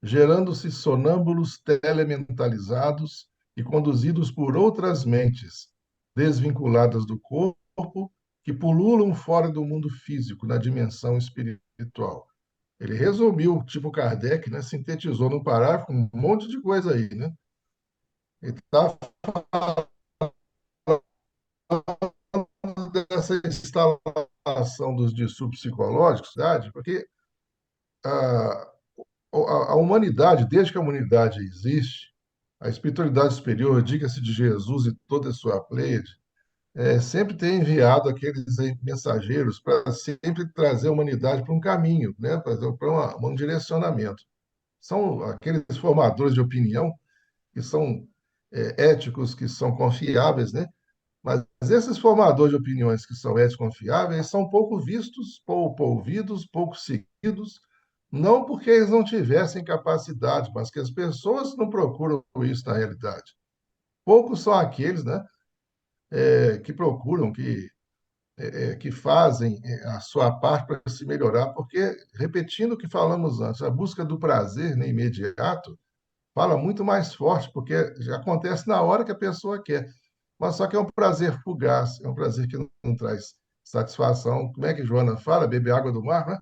C: gerando-se sonâmbulos telementalizados e conduzidos por outras mentes, desvinculadas do corpo, que pululam fora do mundo físico, na dimensão espiritual. Ele resumiu, tipo Kardec, né? Sintetizou no parágrafo um monte de coisa aí, né? Ele está falando dessa instalação dos distúrbios psicológicos, verdade? Porque a, a humanidade, desde que a humanidade existe, a espiritualidade superior, diga-se de Jesus e toda a sua pleiade, sempre tem enviado aqueles mensageiros para sempre trazer a humanidade para um caminho, né? Para um direcionamento. São aqueles formadores de opinião que são éticos, que são confiáveis, né? Mas esses formadores de opiniões que são éticos e confiáveis são pouco vistos, pouco ouvidos, pouco seguidos, não porque eles não tivessem capacidade, mas que as pessoas não procuram isso na realidade. Poucos são aqueles, né, que procuram, que fazem a sua parte para se melhorar, porque, repetindo o que falamos antes, a busca do prazer, né, imediato, fala muito mais forte, porque já acontece na hora que a pessoa quer. Mas só que é um prazer fugaz, é um prazer que não traz satisfação. Como é que Joana fala? Beber água do mar, né?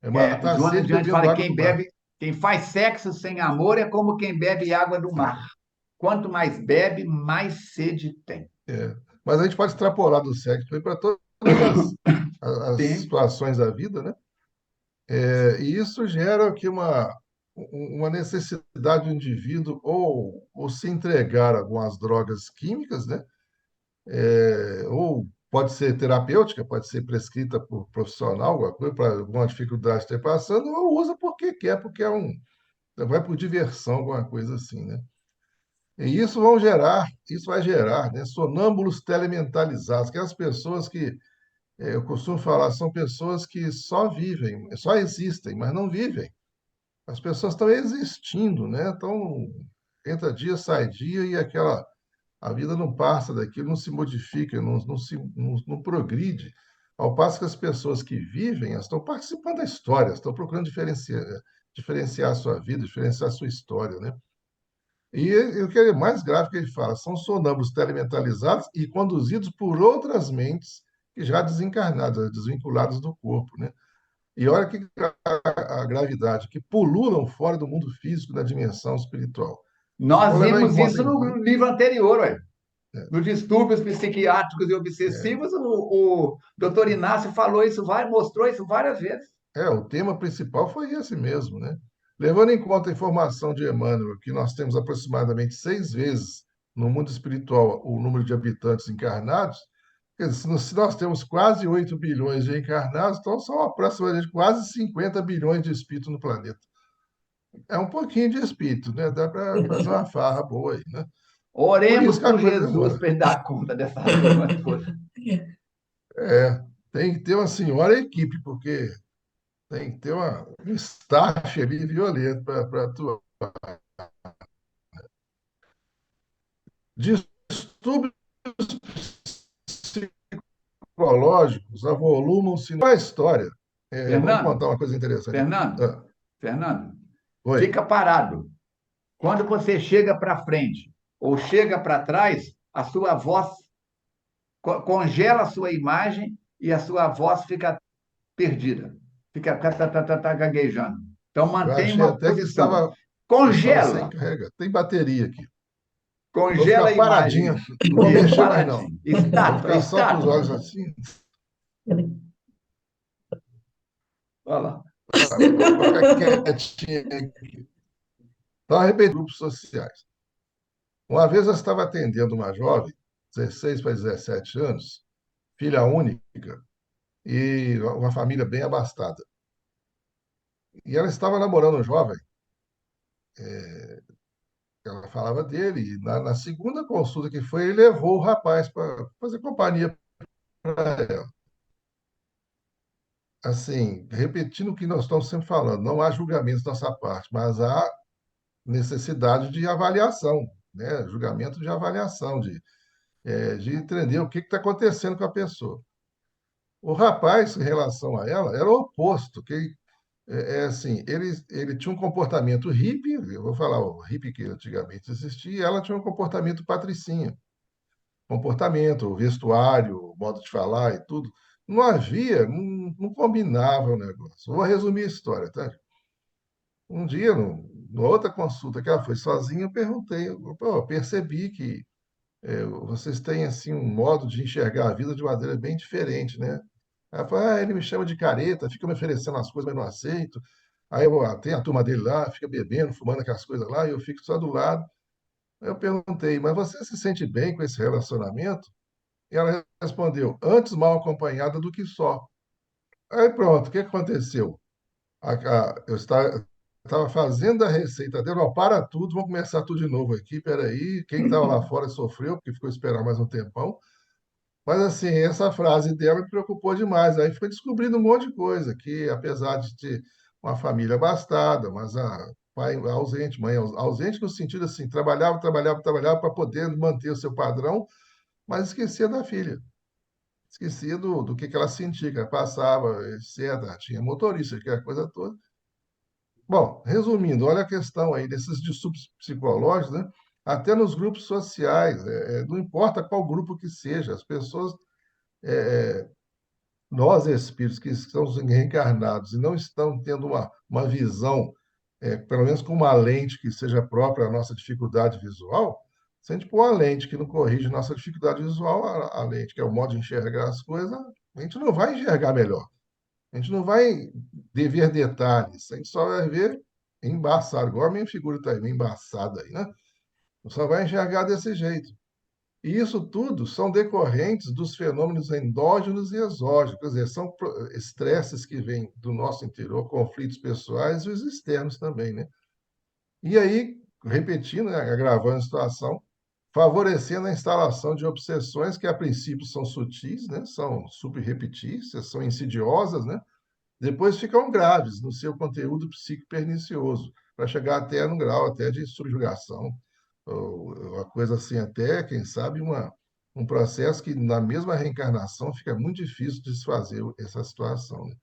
C: É matar a
A: Joana
C: sede
A: de Anjos
C: bebendo
A: fala que
C: água do mar.
A: quem faz sexo sem amor é como quem bebe água do mar. Quanto mais bebe, mais sede tem.
C: É. Mas a gente pode extrapolar do sexo para todas as
A: Sim.
C: situações da vida, né? E isso gera aqui uma necessidade do indivíduo ou se entregar a algumas drogas químicas, né? Ou pode ser terapêutica, pode ser prescrita por profissional, alguma coisa, para alguma dificuldade que está passando, ou usa porque quer, porque vai por diversão, alguma coisa assim, né? E isso vai gerar, né, sonâmbulos telementalizados, aquelas pessoas que, eu costumo falar, são pessoas que só vivem, só existem, mas não vivem. As pessoas estão existindo, né? Então, entra dia, sai dia, e a vida não passa daquilo, não se modifica, não progride. Ao passo que as pessoas que vivem, elas estão participando da história, estão procurando diferenciar a sua vida, diferenciar a sua história, né? E o que é mais grave que ele fala, são sonâmbulos telementalizados e conduzidos por outras mentes que já desencarnadas, desvinculadas do corpo, né? E olha que a gravidade, que pululam fora do mundo físico da dimensão espiritual.
A: Nós
C: Vamos levar em
A: vimos
C: conta,
A: isso
C: então.
A: no livro anterior, ué.
C: É,
A: Nos distúrbios psiquiátricos e
C: é,
A: obsessivos, o doutor Inácio falou isso, mostrou isso várias vezes.
C: o tema principal foi esse mesmo, né? Levando em conta a informação de Emmanuel, que nós temos aproximadamente 6 vezes no mundo espiritual o número de habitantes encarnados, quer dizer, se nós temos quase 8 bilhões de encarnados, então são aproximadamente quase 50 bilhões de espíritos no planeta. É um pouquinho de espírito, né? Dá para fazer uma farra boa aí, né? Por
A: Oremos
C: isso que a
A: por
C: coisa
A: Jesus
C: demora.
A: para ele dar conta dessa turma toda.
C: É, tem que ter uma senhora equipe, porque tem que ter um staff ali violento para atuar. Distúrbios psicológicos avolumam-se na história. Vamos
A: Fernando,
C: contar uma coisa interessante aqui.
A: Fernando, Fernando,
C: Oi.
A: fica parado. Quando você chega para frente ou chega para trás, a sua voz congela a sua imagem e a sua voz fica perdida, fica gaguejando. Então
C: Eu
A: mantenha
C: achei
A: uma
C: até que
A: posição.
C: estava sem
A: Congela,
C: carga. Tem bateria aqui. Vou ficar
A: congela a
C: paradinha,
A: imagem.
C: não vou
A: Isso,
C: mexer mais, não.
A: paradinho.
C: Vou
A: Estátua,
C: ficar só com os
A: estátua.
C: olhos assim.
A: Olha lá.
C: Vou ficar quietinho aqui. Então, repetindo grupos sociais. Uma vez eu estava atendendo uma jovem, 16 para 17 anos, filha única, e uma família bem abastada. E ela estava namorando um jovem, ela falava dele, e na segunda consulta que foi, ele levou o rapaz para fazer companhia para ela. assim, repetindo o que nós estamos sempre falando, não há julgamentos da nossa parte, mas há necessidade de avaliação, né? Julgamento de avaliação, de entender o que está acontecendo com a pessoa. O rapaz, em relação a ela, era o oposto, que assim, ele tinha um comportamento hippie, eu vou falar o hippie que antigamente existia, e ela tinha um comportamento patricinha, comportamento, o vestuário, o modo de falar e tudo. Não havia, não combinava o negócio. Vou resumir a história, tá? Um dia, numa outra consulta que ela foi sozinha, eu perguntei, pô, eu percebi que vocês têm assim um modo de enxergar a vida de maneira bem diferente, né? Ela falou, ele me chama de careta, fica me oferecendo as coisas, mas não aceito. Aí tem a turma dele lá, fica bebendo, fumando aquelas coisas lá, e eu fico só do lado. Aí eu perguntei, mas você se sente bem com esse relacionamento? E ela respondeu, antes mal acompanhada do que só. Aí pronto, o que aconteceu? Eu estava fazendo a receita dele, ó, para tudo, vamos começar tudo de novo aqui, peraí, quem estava lá fora sofreu, porque ficou esperando mais um tempão, mas assim, essa frase dela me preocupou demais, aí foi descobrindo um monte de coisa, que apesar de ter uma família abastada, mas a pai ausente, mãe ausente no sentido assim, trabalhava, trabalhava, trabalhava para poder manter o seu padrão, mas esquecia da filha, esquecia do que ela sentia, que ela passava, etc. Tinha motorista, aquela coisa toda. Bom, resumindo, olha a questão aí desses distúrbios psicológicos, né? Até nos grupos sociais, não importa qual grupo que seja, as pessoas, nós espíritos que estamos reencarnados e não estão tendo uma visão, pelo menos com uma lente que seja própria à nossa dificuldade visual, se a gente pôr uma lente que não corrige nossa dificuldade visual, a lente que é o modo de enxergar as coisas, a gente não vai enxergar melhor. A gente não vai ver detalhes, a gente só vai ver embaçado, igual a minha figura está aí, meio embaçada aí, né? Só vai enxergar desse jeito. E isso tudo são decorrentes dos fenômenos endógenos e exógenos, quer dizer, são estresses que vêm do nosso interior, conflitos pessoais e os externos também, né? E aí, repetindo, né, agravando a situação, favorecendo a instalação de obsessões que, a princípio, são sutis, né? São subrepetícias, são insidiosas, né? Depois ficam graves no seu conteúdo psíquico pernicioso, para chegar até no grau até de subjugação, ou uma coisa assim até, quem sabe, um processo que na mesma reencarnação fica muito difícil de desfazer essa situação, né?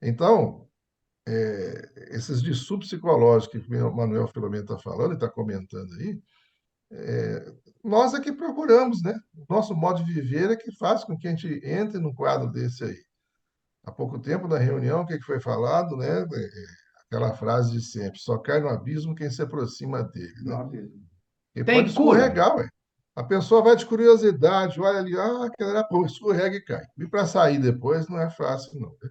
C: Então, esses distúrbios psicológicos que o Manuel Filomeno está falando e está comentando aí, nós é que procuramos, né? O nosso modo de viver é que faz com que a gente entre num quadro desse aí. Há pouco tempo, na reunião, o que foi falado, né? Aquela frase de sempre: só cai no abismo quem se aproxima dele, né? E pode
A: Tem cura?
C: escorregar, ué. A pessoa vai de curiosidade, olha ali, aquela era pouco, escorrega e cai. E para sair depois não é fácil, não, né?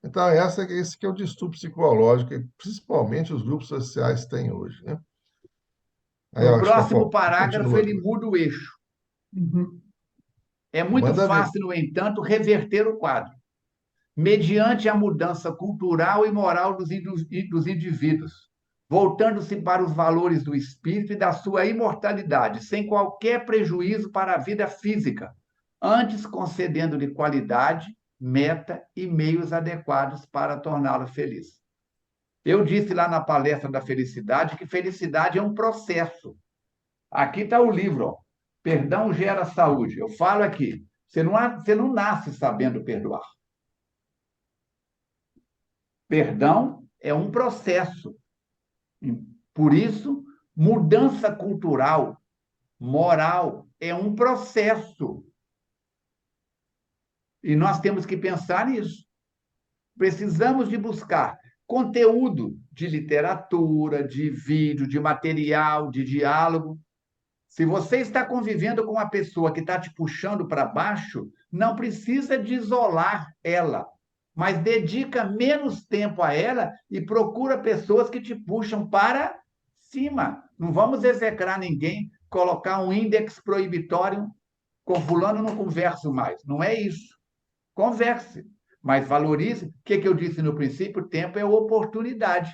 C: Então, esse que é o distúrbio psicológico, que principalmente os grupos sociais têm hoje, né? Aí, eu
A: No
C: acho que a
A: próximo
C: Fábio
A: parágrafo,
C: continua
A: ele
C: ali.
A: muda o eixo.
B: Uhum.
A: É muito
C: Manda ver.
A: fácil, no entanto, reverter o quadro, mediante a mudança cultural e moral dos indivíduos, voltando-se para os valores do espírito e da sua imortalidade, sem qualquer prejuízo para a vida física, antes concedendo-lhe qualidade, meta e meios adequados para torná-lo feliz. Eu disse lá na palestra da felicidade que felicidade é um processo. Aqui está o livro, ó. Perdão gera saúde. Eu falo aqui. Você não nasce sabendo perdoar. Perdão é um processo. Por isso, mudança cultural, moral, é um processo. E nós temos que pensar nisso. Precisamos de buscar conteúdo de literatura, de vídeo, de material, de diálogo. Se você está convivendo com uma pessoa que está te puxando para baixo, não precisa de isolar ela, mas dedica menos tempo a ela e procura pessoas que te puxam para cima. Não vamos execrar ninguém, colocar um índex proibitório, com fulano não converso mais. Não é isso. Converse, mas valorize. O que eu disse no princípio? O tempo é oportunidade.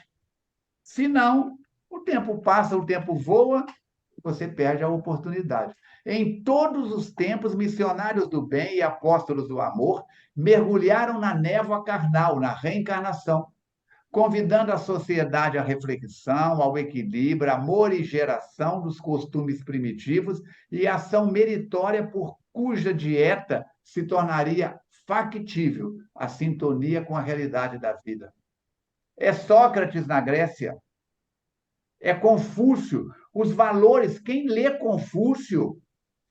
A: Se não, o tempo passa, o tempo voa, você perde a oportunidade. Em todos os tempos, missionários do bem e apóstolos do amor mergulharam na névoa carnal, na reencarnação, convidando a sociedade à reflexão, ao equilíbrio, à morigeração dos costumes primitivos e à ação meritória por cuja dieta se tornaria factível a sintonia com a realidade da vida. É Sócrates na Grécia, é Confúcio, os valores, quem lê Confúcio,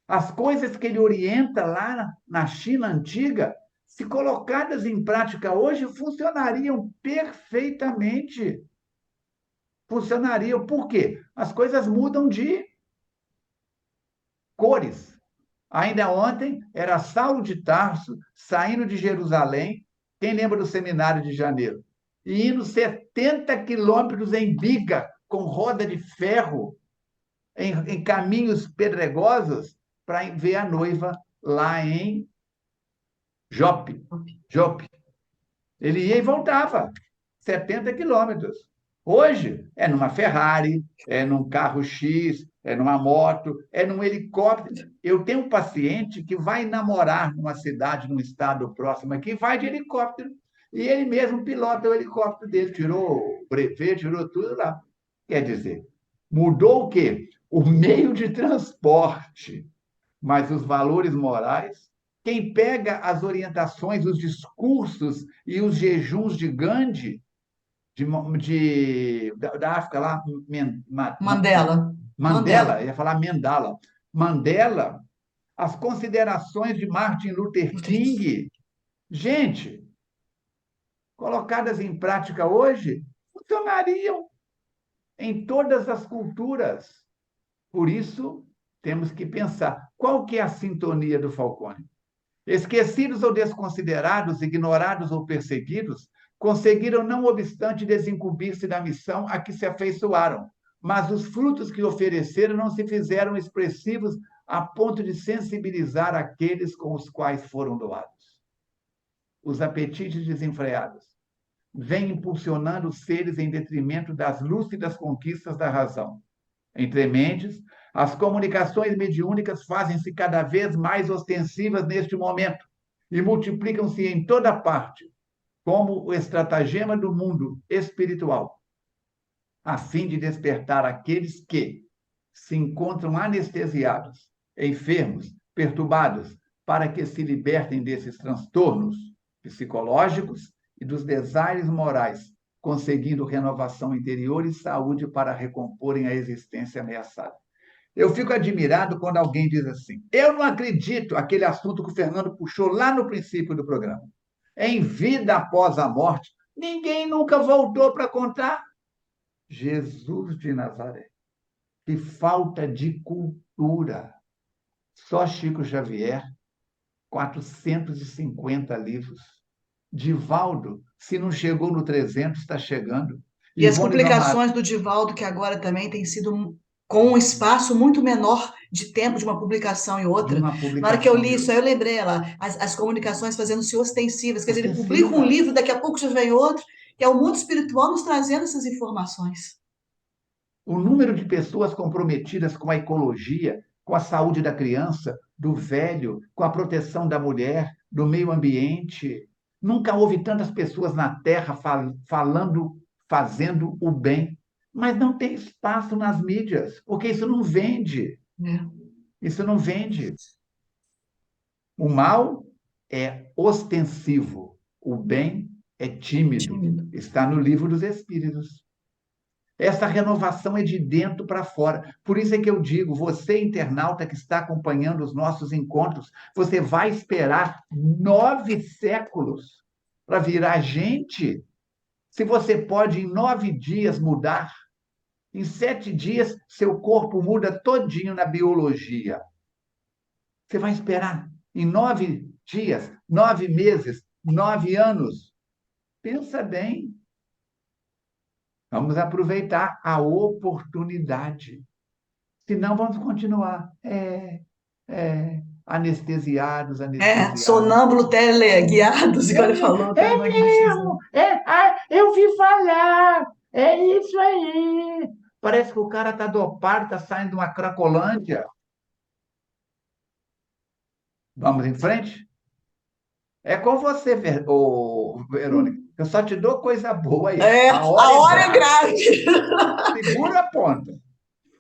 A: as coisas que ele orienta lá na China antiga, se colocadas em prática hoje, funcionariam perfeitamente. Funcionariam. Por quê? As coisas mudam de cores. Ainda ontem era Saulo de Tarso saindo de Jerusalém, quem lembra do seminário de janeiro, e indo 70 quilômetros em biga, com roda de ferro, em caminhos pedregosos, para ver a noiva lá em Jope. Ele ia e voltava, 70 quilômetros. Hoje é numa Ferrari, é num carro X, é numa moto, é num helicóptero. Eu tenho um paciente que vai namorar numa cidade, num estado próximo aqui, vai de helicóptero. E ele mesmo pilota o helicóptero dele, tirou o brevet, tirou tudo lá. Quer dizer, mudou o quê? O meio de transporte, mas os valores morais. Quem pega as orientações, os discursos e os jejuns de Gandhi, da África lá, Mandela, ia falar Mandala. Mandela, as considerações de Martin Luther King, gente, colocadas em prática hoje, funcionariam em todas as culturas. Por isso, temos que pensar, qual que é a sintonia do Falcone? Esquecidos ou desconsiderados, ignorados ou perseguidos, conseguiram, não obstante, desincumbir-se da missão a que se afeiçoaram, mas os frutos que ofereceram não se fizeram expressivos a ponto de sensibilizar aqueles com os quais foram doados. Os apetites desenfreados vêm impulsionando os seres em detrimento das lúcidas conquistas da razão. Entre mentes, as comunicações mediúnicas fazem-se cada vez mais ostensivas neste momento e multiplicam-se em toda parte, como o estratagema do mundo espiritual, a fim de despertar aqueles que se encontram anestesiados, enfermos, perturbados, para que se libertem desses transtornos psicológicos e dos desaires morais, conseguindo renovação interior e saúde para recomporem a existência ameaçada. Eu fico admirado quando alguém diz assim: eu não acredito, aquele assunto que o Fernando puxou lá no princípio do programa. Em vida após a morte, ninguém nunca voltou para contar. Jesus de Nazaré. Que falta de cultura. Só Chico Xavier, 450 livros. Divaldo, se não chegou no 300, está chegando.
B: E as publicações do Divaldo, que agora também tem sido com um espaço muito menor de tempo de uma publicação e outra. Na hora que eu li isso, aí eu lembrei lá, as comunicações fazendo-se ostensivas, quer dizer, ele publica um livro, daqui a pouco já vem outro, que é o mundo espiritual nos trazendo essas informações.
A: O número de pessoas comprometidas com a ecologia, com a saúde da criança, do velho, com a proteção da mulher, do meio ambiente. Nunca houve tantas pessoas na Terra falando, fazendo o bem. Mas não tem espaço nas mídias, porque isso não vende. Isso não vende. O mal é ostensivo, o bem é tímido. Está no Livro dos Espíritos. Essa renovação é de dentro para fora. Por isso é que eu digo, você, internauta que está acompanhando os nossos encontros, você vai esperar 9 séculos para virar gente? Se você pode, em 9 dias, mudar, em 7 dias, seu corpo muda todinho na biologia. Você vai esperar em 9 dias, 9 meses, 9 anos? Pensa bem. Vamos aproveitar a oportunidade. Senão, vamos continuar anestesiados.
B: Sonâmbulo teleguiados, igual ele falou.
A: Mesmo! Eu vi falar! É isso aí! Parece que o cara está dopado, está saindo de uma Cracolândia. Vamos em frente? É com você, Verônica. Eu só te dou coisa boa aí.
B: É,
A: A hora
B: a
A: é
B: hora é
A: grave.
B: grave.
A: Segura a ponta.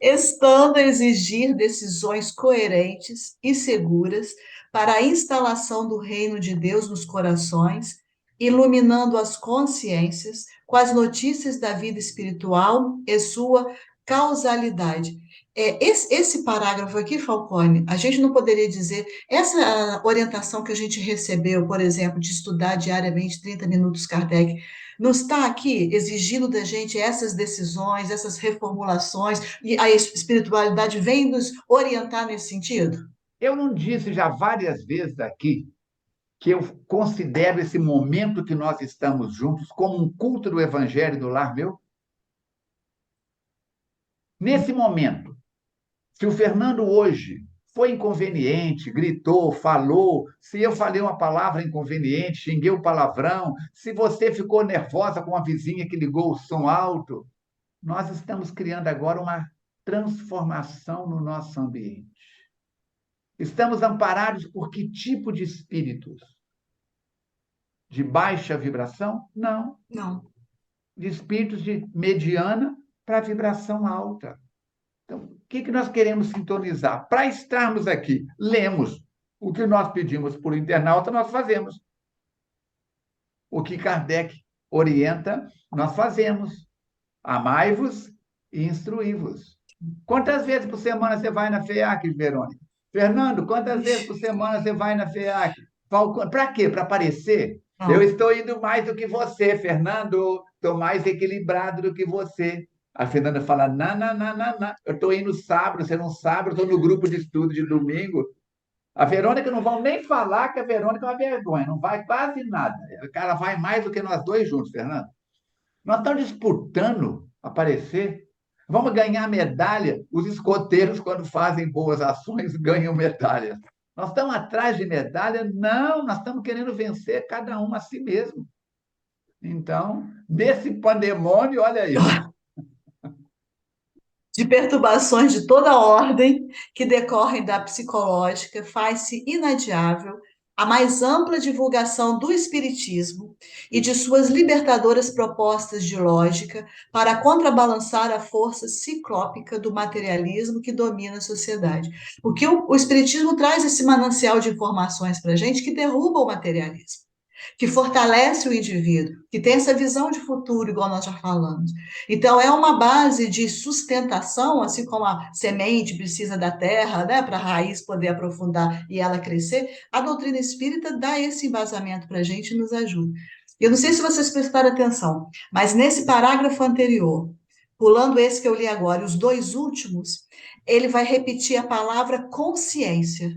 B: Estando a exigir decisões coerentes e seguras para a instalação do reino de Deus nos corações, iluminando as consciências com as notícias da vida espiritual e sua causalidade. Esse parágrafo aqui, Falcone, a gente não poderia dizer, essa orientação que a gente recebeu, por exemplo, de estudar diariamente 30 minutos Kardec, não está aqui exigindo da gente essas decisões, essas reformulações, e a espiritualidade vem nos orientar nesse sentido?
A: Eu não disse já várias vezes aqui que eu considero esse momento que nós estamos juntos como um culto do Evangelho do lar meu? Nesse momento, se o Fernando hoje foi inconveniente, gritou, falou, se eu falei uma palavra inconveniente, xinguei um palavrão, se você ficou nervosa com a vizinha que ligou o som alto, nós estamos criando agora uma transformação no nosso ambiente. Estamos amparados por que tipo de espíritos? De baixa vibração? Não.
B: Não.
A: De espíritos de mediana para vibração alta. Então, o que nós queremos sintonizar? Para estarmos aqui, lemos. O que nós pedimos por internauta, nós fazemos. O que Kardec orienta, nós fazemos. Amai-vos e instruí-vos. Quantas vezes por semana você vai na FEAC, Verônica? Fernando, quantas vezes por semana você vai na FEAC? Para quê? Para aparecer? Eu
B: Não.
A: estou indo mais do que você, Fernando. Estou mais equilibrado do que você. A Fernanda fala, não, não, não, não, não. Eu estou indo sábado, você não sabe, eu estou no grupo de estudo de domingo. A Verônica não vão nem falar que a Verônica é uma vergonha, não vai quase nada. Ela vai mais do que nós dois juntos, Fernando. Nós estamos disputando aparecer. Vamos ganhar medalha. Os escoteiros, quando fazem boas ações, ganham medalhas. Nós estamos atrás de medalha? Não, nós estamos querendo vencer cada um a si mesmo. Então, nesse pandemônio, olha aí, ó.
B: De perturbações de toda ordem que decorrem da psicológica, faz-se inadiável a mais ampla divulgação do Espiritismo e de suas libertadoras propostas de lógica para contrabalançar a força ciclópica do materialismo que domina a sociedade. Porque o Espiritismo traz esse manancial de informações para a gente que derruba o materialismo, que fortalece o indivíduo, que tem essa visão de futuro, igual nós já falamos. Então, é uma base de sustentação, assim como a semente precisa da terra, né, para a raiz poder aprofundar e ela crescer, a doutrina espírita dá esse embasamento para a gente e nos ajuda. Eu não sei se vocês prestaram atenção, mas nesse parágrafo anterior, pulando esse que eu li agora, os dois últimos, ele vai repetir a palavra consciência.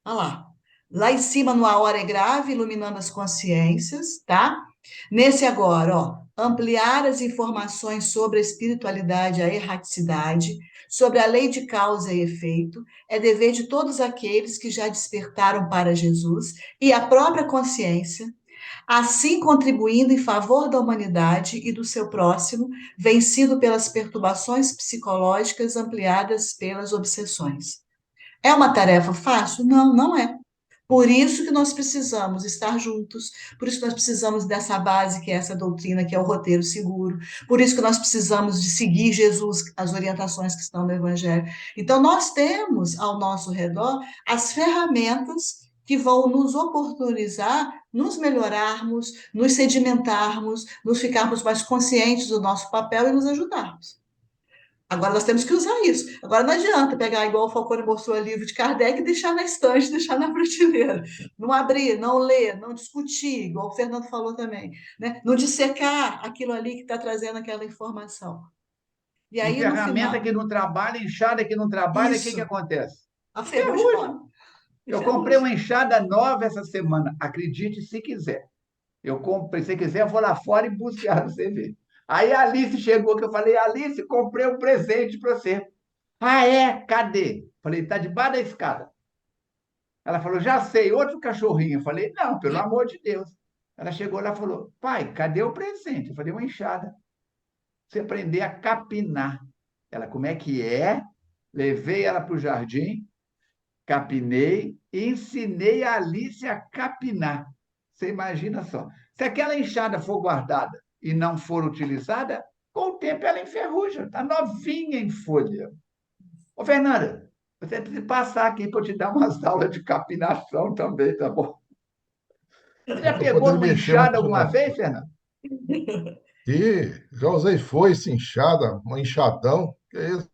B: Olha lá. Lá em cima, no A Hora é Grave, iluminando as consciências, tá? Nesse agora, ó, ampliar as informações sobre a espiritualidade, a erraticidade, sobre a lei de causa e efeito, é dever de todos aqueles que já despertaram para Jesus e a própria consciência, assim contribuindo em favor da humanidade e do seu próximo, vencido pelas perturbações psicológicas ampliadas pelas obsessões. É uma tarefa fácil? Não, não é. Por isso que nós precisamos estar juntos, por isso que nós precisamos dessa base, que é essa doutrina, que é o roteiro seguro, por isso que nós precisamos de seguir Jesus, as orientações que estão no Evangelho. Então, nós temos ao nosso redor as ferramentas que vão nos oportunizar, nos melhorarmos, nos sedimentarmos, nos ficarmos mais conscientes do nosso papel e nos ajudarmos. Agora nós temos que usar isso. Agora não adianta pegar, igual o Falcone mostrou o livro de Kardec, e deixar na estante, deixar na prateleira. Não abrir, não ler, não discutir, igual o Fernando falou também. Né? Não dissecar aquilo ali que está trazendo aquela informação. E
A: E
B: aí, no
A: ferramenta
B: final,
A: que não trabalha, enxada que não trabalha, o que
B: isso,
A: acontece?
B: a ferrugem
A: Ferrugem.
B: come. E
A: Eu comprei uma
B: ferrugem.
A: enxada nova essa semana. Acredite se quiser. Eu comprei, se quiser, eu vou lá fora e buscar você ver. Aí a Alice chegou, que eu falei, Alice, comprei um presente para você. Ah, é? Cadê? Falei, tá debaixo da escada. Ela falou, já sei, outro cachorrinho. Eu falei, não, pelo amor de Deus. Ela chegou lá e falou, pai, cadê o presente? Eu falei, uma enxada. Você aprender a capinar. Ela, como é que é? Levei ela para o jardim, capinei, ensinei a Alice a capinar. Você imagina só. Se aquela enxada for guardada e não for utilizada, com o tempo ela enferruja, está novinha em folha. Ô, Fernanda, você precisa passar aqui para eu te dar umas aulas de capinação também, tá bom? Você já
C: Para
A: pegou
C: poder
A: numa
C: mexer
A: enxada alguma vez, Fernanda?
C: E já usei foice, enxada, um enxadão. Que é isso?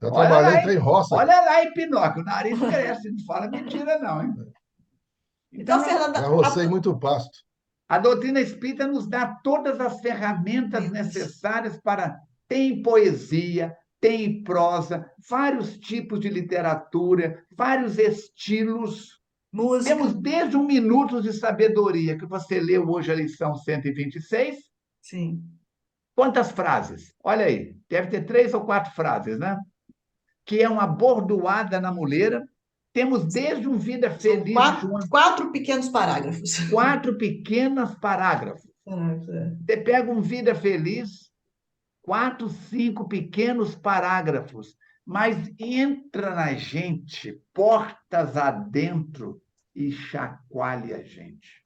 C: Já
A: Olha
C: trabalhei
A: lá,
C: até em
A: hein?
C: roça.
A: Olha lá, hein, Pinóquio, o nariz cresce, não fala mentira, não, hein?
B: Então,
A: Então,
C: Já
B: Fernanda,
C: rocei muito pasto.
A: a doutrina espírita nos dá todas as ferramentas necessárias para. Tem poesia, tem prosa, vários tipos de literatura, vários estilos.
B: música,
A: Temos desde um minuto de sabedoria, que você leu hoje a lição 126.
B: sim.
A: Quantas frases? Olha aí, deve ter 3 ou 4 frases, né? Que é uma bordoada na muleira. Temos desde um Vida
B: São
A: Feliz de João,
B: quatro pequenos parágrafos.
A: 4 pequenos parágrafos.
B: Parágrafos, é.
A: Você pega um Vida Feliz, 4, 5 pequenos parágrafos, mas entra na gente, portas adentro, e chacoalha a gente.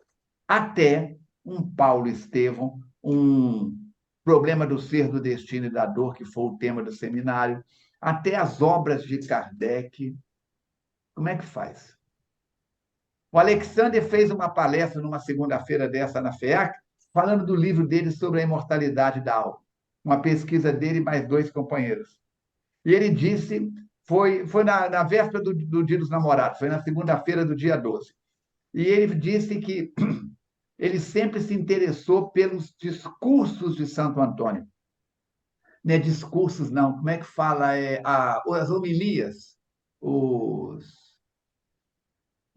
A: Até um Paulo Estevão, um Problema do Ser, do Destino e da Dor, que foi o tema do seminário, até as obras de Kardec. Como é que faz? O Alexander fez uma palestra numa segunda-feira dessa na FEAC, falando do livro dele sobre a imortalidade da alma. Uma pesquisa dele e mais 2 companheiros. E ele disse, foi na véspera do Dia dos Namorados, foi na segunda-feira do dia 12. E ele disse que ele sempre se interessou pelos discursos de Santo Antônio. Não é discursos, não. Como é que fala? As homilias. Não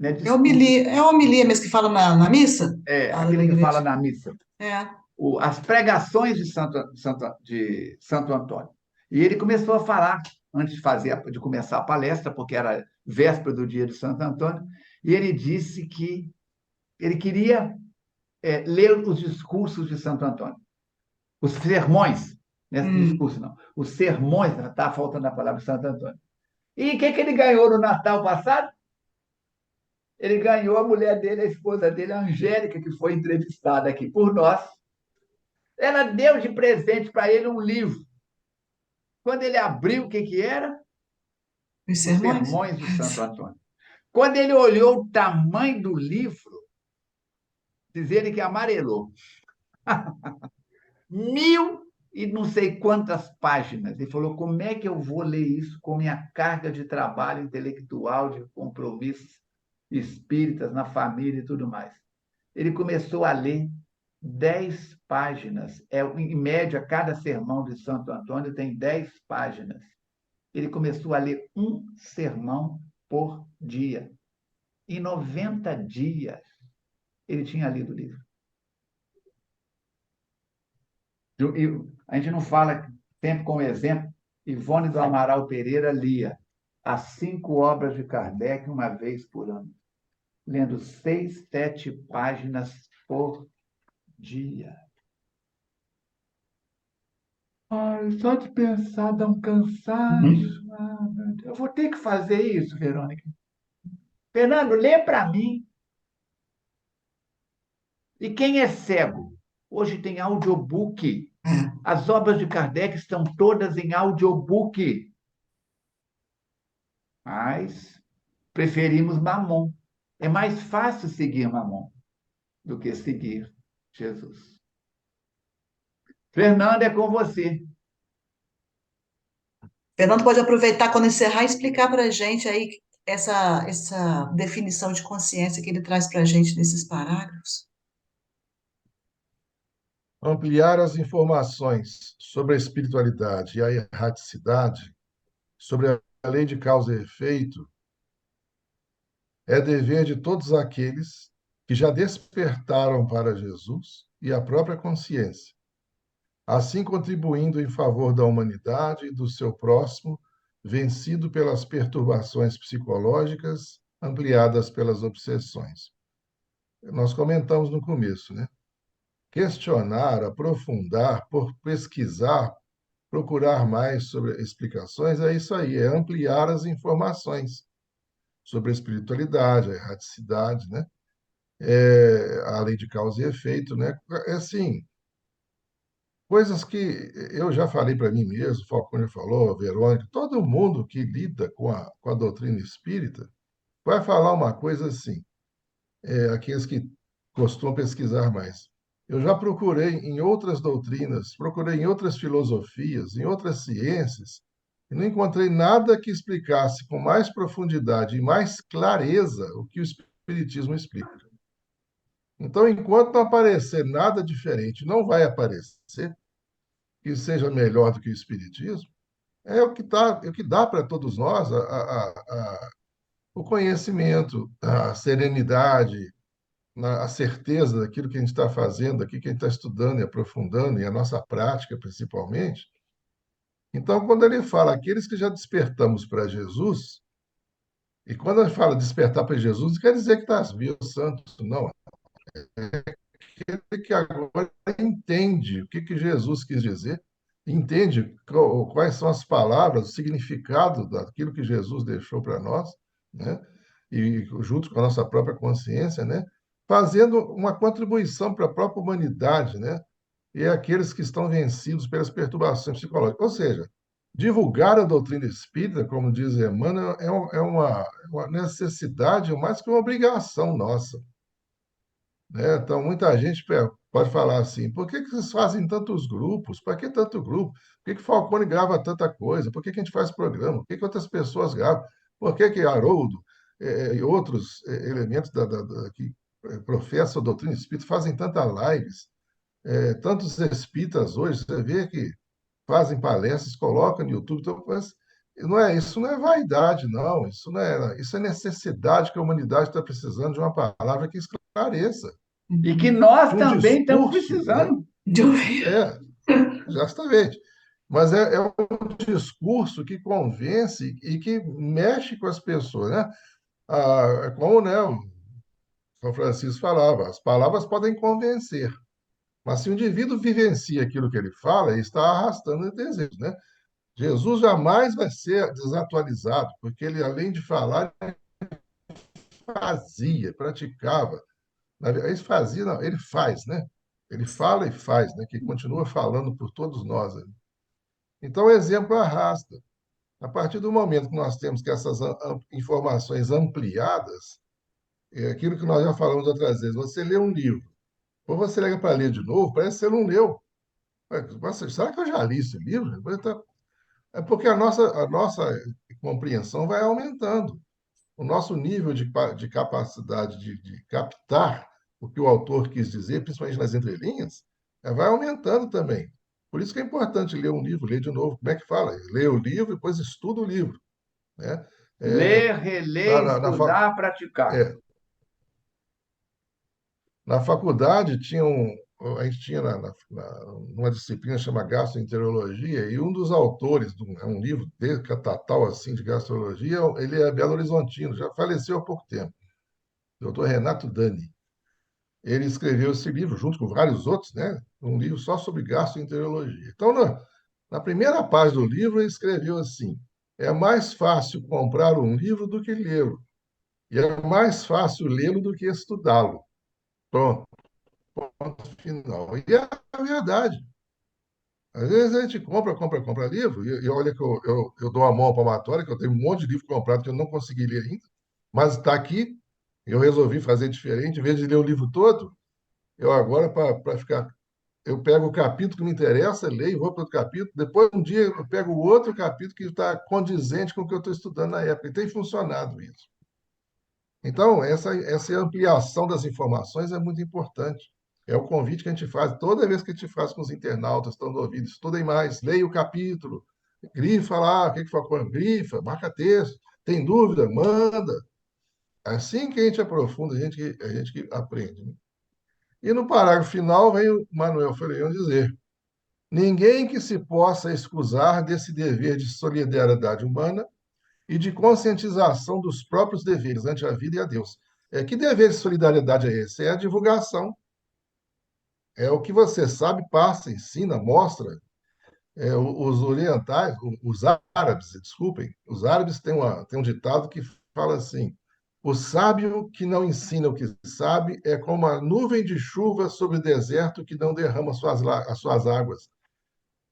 A: é discursos.
B: É homilia mesmo que fala na missa? Fala da
A: Aquele que fala
B: igreja.
A: na missa.
B: É.
A: As pregações de Santo Antônio. E ele começou a falar, antes de começar a palestra, porque era véspera do dia de Santo Antônio, e ele disse que ele queria ler os discursos de Santo Antônio. Os sermões, nesse discurso não, os sermões, está faltando a palavra de Santo Antônio. E o que ele ganhou no Natal passado? Ele ganhou a mulher dele, a esposa dele, a Angélica, que foi entrevistada aqui por nós. Ela deu de presente para ele um livro. Quando ele abriu, o que era?
B: Os
A: Os
B: sermões?
A: Sermões de Santo Antônio. Quando ele olhou o tamanho do livro, diz ele que amarelou. 1.000 e não sei quantas páginas. Ele falou: como é que eu vou ler isso com minha carga de trabalho intelectual, de compromissos espíritas na família e tudo mais? Ele começou a ler 10 páginas. Em média, cada sermão de Santo Antônio tem 10 páginas. Ele começou a ler um sermão por dia. Em 90 dias, ele tinha lido o livro. A gente não fala sempre como exemplo. Ivone do Amaral Pereira lia as 5 obras de Kardec uma vez por ano, lendo 6, 7 páginas por dia. Ai, só de pensar dá um cansaço. Eu vou ter que fazer isso, Verônica. Fernando, lê para mim. E quem é cego? Hoje tem audiobook.
B: É.
A: As obras de Kardec estão todas em audiobook. Mas preferimos Mamon. É mais fácil seguir Mamon do que seguir Jesus. Fernando, é com você.
B: Fernando pode aproveitar quando encerrar e explicar para a gente aí essa definição de consciência que ele traz para a gente nesses parágrafos.
C: Ampliar as informações sobre a espiritualidade e a erraticidade, sobre a lei de causa e efeito, é dever de todos aqueles que já despertaram para Jesus e a própria consciência, assim contribuindo em favor da humanidade e do seu próximo, vencido pelas perturbações psicológicas ampliadas pelas obsessões. Nós comentamos no começo, né? Questionar, aprofundar, por pesquisar, procurar mais sobre explicações, é isso aí, é ampliar as informações sobre a espiritualidade, a erraticidade, né? A lei de causa e efeito, né? É assim, coisas que eu já falei para mim mesmo, o Falcone falou, a Verônica, todo mundo que lida com a doutrina espírita vai falar uma coisa assim, aqueles que costumam pesquisar mais. Eu já procurei em outras doutrinas, procurei em outras filosofias, em outras ciências, e não encontrei nada que explicasse com mais profundidade e mais clareza o que o Espiritismo explica. Então, enquanto não aparecer nada diferente, não vai aparecer que seja melhor do que o Espiritismo, é o que dá para todos nós o conhecimento, a serenidade, a certeza daquilo que a gente está fazendo, daquilo que a gente está estudando e aprofundando, e a nossa prática principalmente. Então, quando ele fala aqueles que já despertamos para Jesus, e quando ele fala despertar para Jesus, não quer dizer que está vivo santo, não. Aquele que agora entende o que Jesus quis dizer, entende quais são as palavras, o significado daquilo que Jesus deixou para nós, né? E junto com a nossa própria consciência, né? Fazendo uma contribuição para a própria humanidade, né? E aqueles que estão vencidos pelas perturbações psicológicas. Ou seja, divulgar a doutrina espírita, como diz Emmanuel, uma necessidade mais que uma obrigação nossa, né? Então, muita gente pode falar assim: por que vocês fazem tantos grupos? Para que tanto grupo? Por que Falcone grava tanta coisa? Por que a gente faz programa? Por que outras pessoas gravam? Por que Haroldo e outros elementos que professam a doutrina espírita fazem tantas lives? Tantos espíritas hoje, você vê que fazem palestras, colocam no YouTube. Então, mas isso não é vaidade, não. Isso é necessidade que a humanidade está precisando de uma palavra que esclareça,
A: E que nós
C: de um
A: também estamos
C: discurso, né?
A: precisando.
B: De ouvir.
C: É, justamente. Mas é um discurso que convence e que mexe com as pessoas, né? Como, né, o São Francisco falava, as palavras podem convencer, mas se o indivíduo vivencia aquilo que ele fala, ele está arrastando o desejo, né? Jesus jamais vai ser desatualizado, porque ele, além de falar, fazia, praticava. Ele fazia, não, ele faz, né? Ele fala e faz, né? Que continua falando por todos nós, né? Então, o exemplo arrasta. A partir do momento que nós temos que essas informações ampliadas, é aquilo que nós já falamos outras vezes, você lê um livro, ou você liga para ler de novo, parece que você não leu. Será que eu já li esse livro? É porque a nossa compreensão vai aumentando. O nosso nível de capacidade de captar o que o autor quis dizer, principalmente nas entrelinhas, vai aumentando também. Por isso que é importante ler um livro, ler de novo. Como é que fala? Lê o livro e depois estuda o livro, né? É,
A: Ler, reler,
C: na, na, na, fa-
A: estudar, praticar.
C: é, na faculdade a gente tinha uma disciplina chamada gastroenterologia, e um dos autores é um livro catatal assim de gastrologia, ele é belo-horizontino, já faleceu há pouco tempo, doutor Renato Dani. Ele escreveu esse livro, junto com vários outros, né? Um livro só sobre gastroenterologia. Então, na primeira página do livro, ele escreveu assim: é mais fácil comprar um livro do que lê-lo, e é mais fácil lê-lo do que estudá-lo. Pronto, ponto final. E é a verdade. Às vezes a gente compra livro, e olha que eu dou a mão à palmatória, que eu tenho um monte de livro comprado que eu não consegui ler ainda, mas está aqui, eu resolvi fazer diferente, em vez de ler o livro todo, eu agora, para ficar. Eu pego o capítulo que me interessa, leio, vou para outro capítulo, depois um dia eu pego o outro capítulo que está condizente com o que eu estou estudando na época. E tem funcionado isso. Então, essa ampliação das informações é muito importante. É o convite que a gente faz, toda vez que a gente faz com os internautas, estão ouvindo, estudem mais, leia o capítulo, grifa lá, o que falou, grifa, marca texto, tem dúvida, manda. Assim que a gente aprofunda, a gente que aprende, né? E no parágrafo final vem o Manuel Freire dizer: ninguém que se possa excusar desse dever de solidariedade humana e de conscientização dos próprios deveres ante a vida e a Deus. Que dever de solidariedade é esse? É a divulgação. É o que você sabe, passa, ensina, mostra. Os orientais, os árabes, desculpem, os árabes têm um ditado que fala assim: O sábio que não ensina o que sabe é como a nuvem de chuva sobre o deserto que não derrama as suas águas.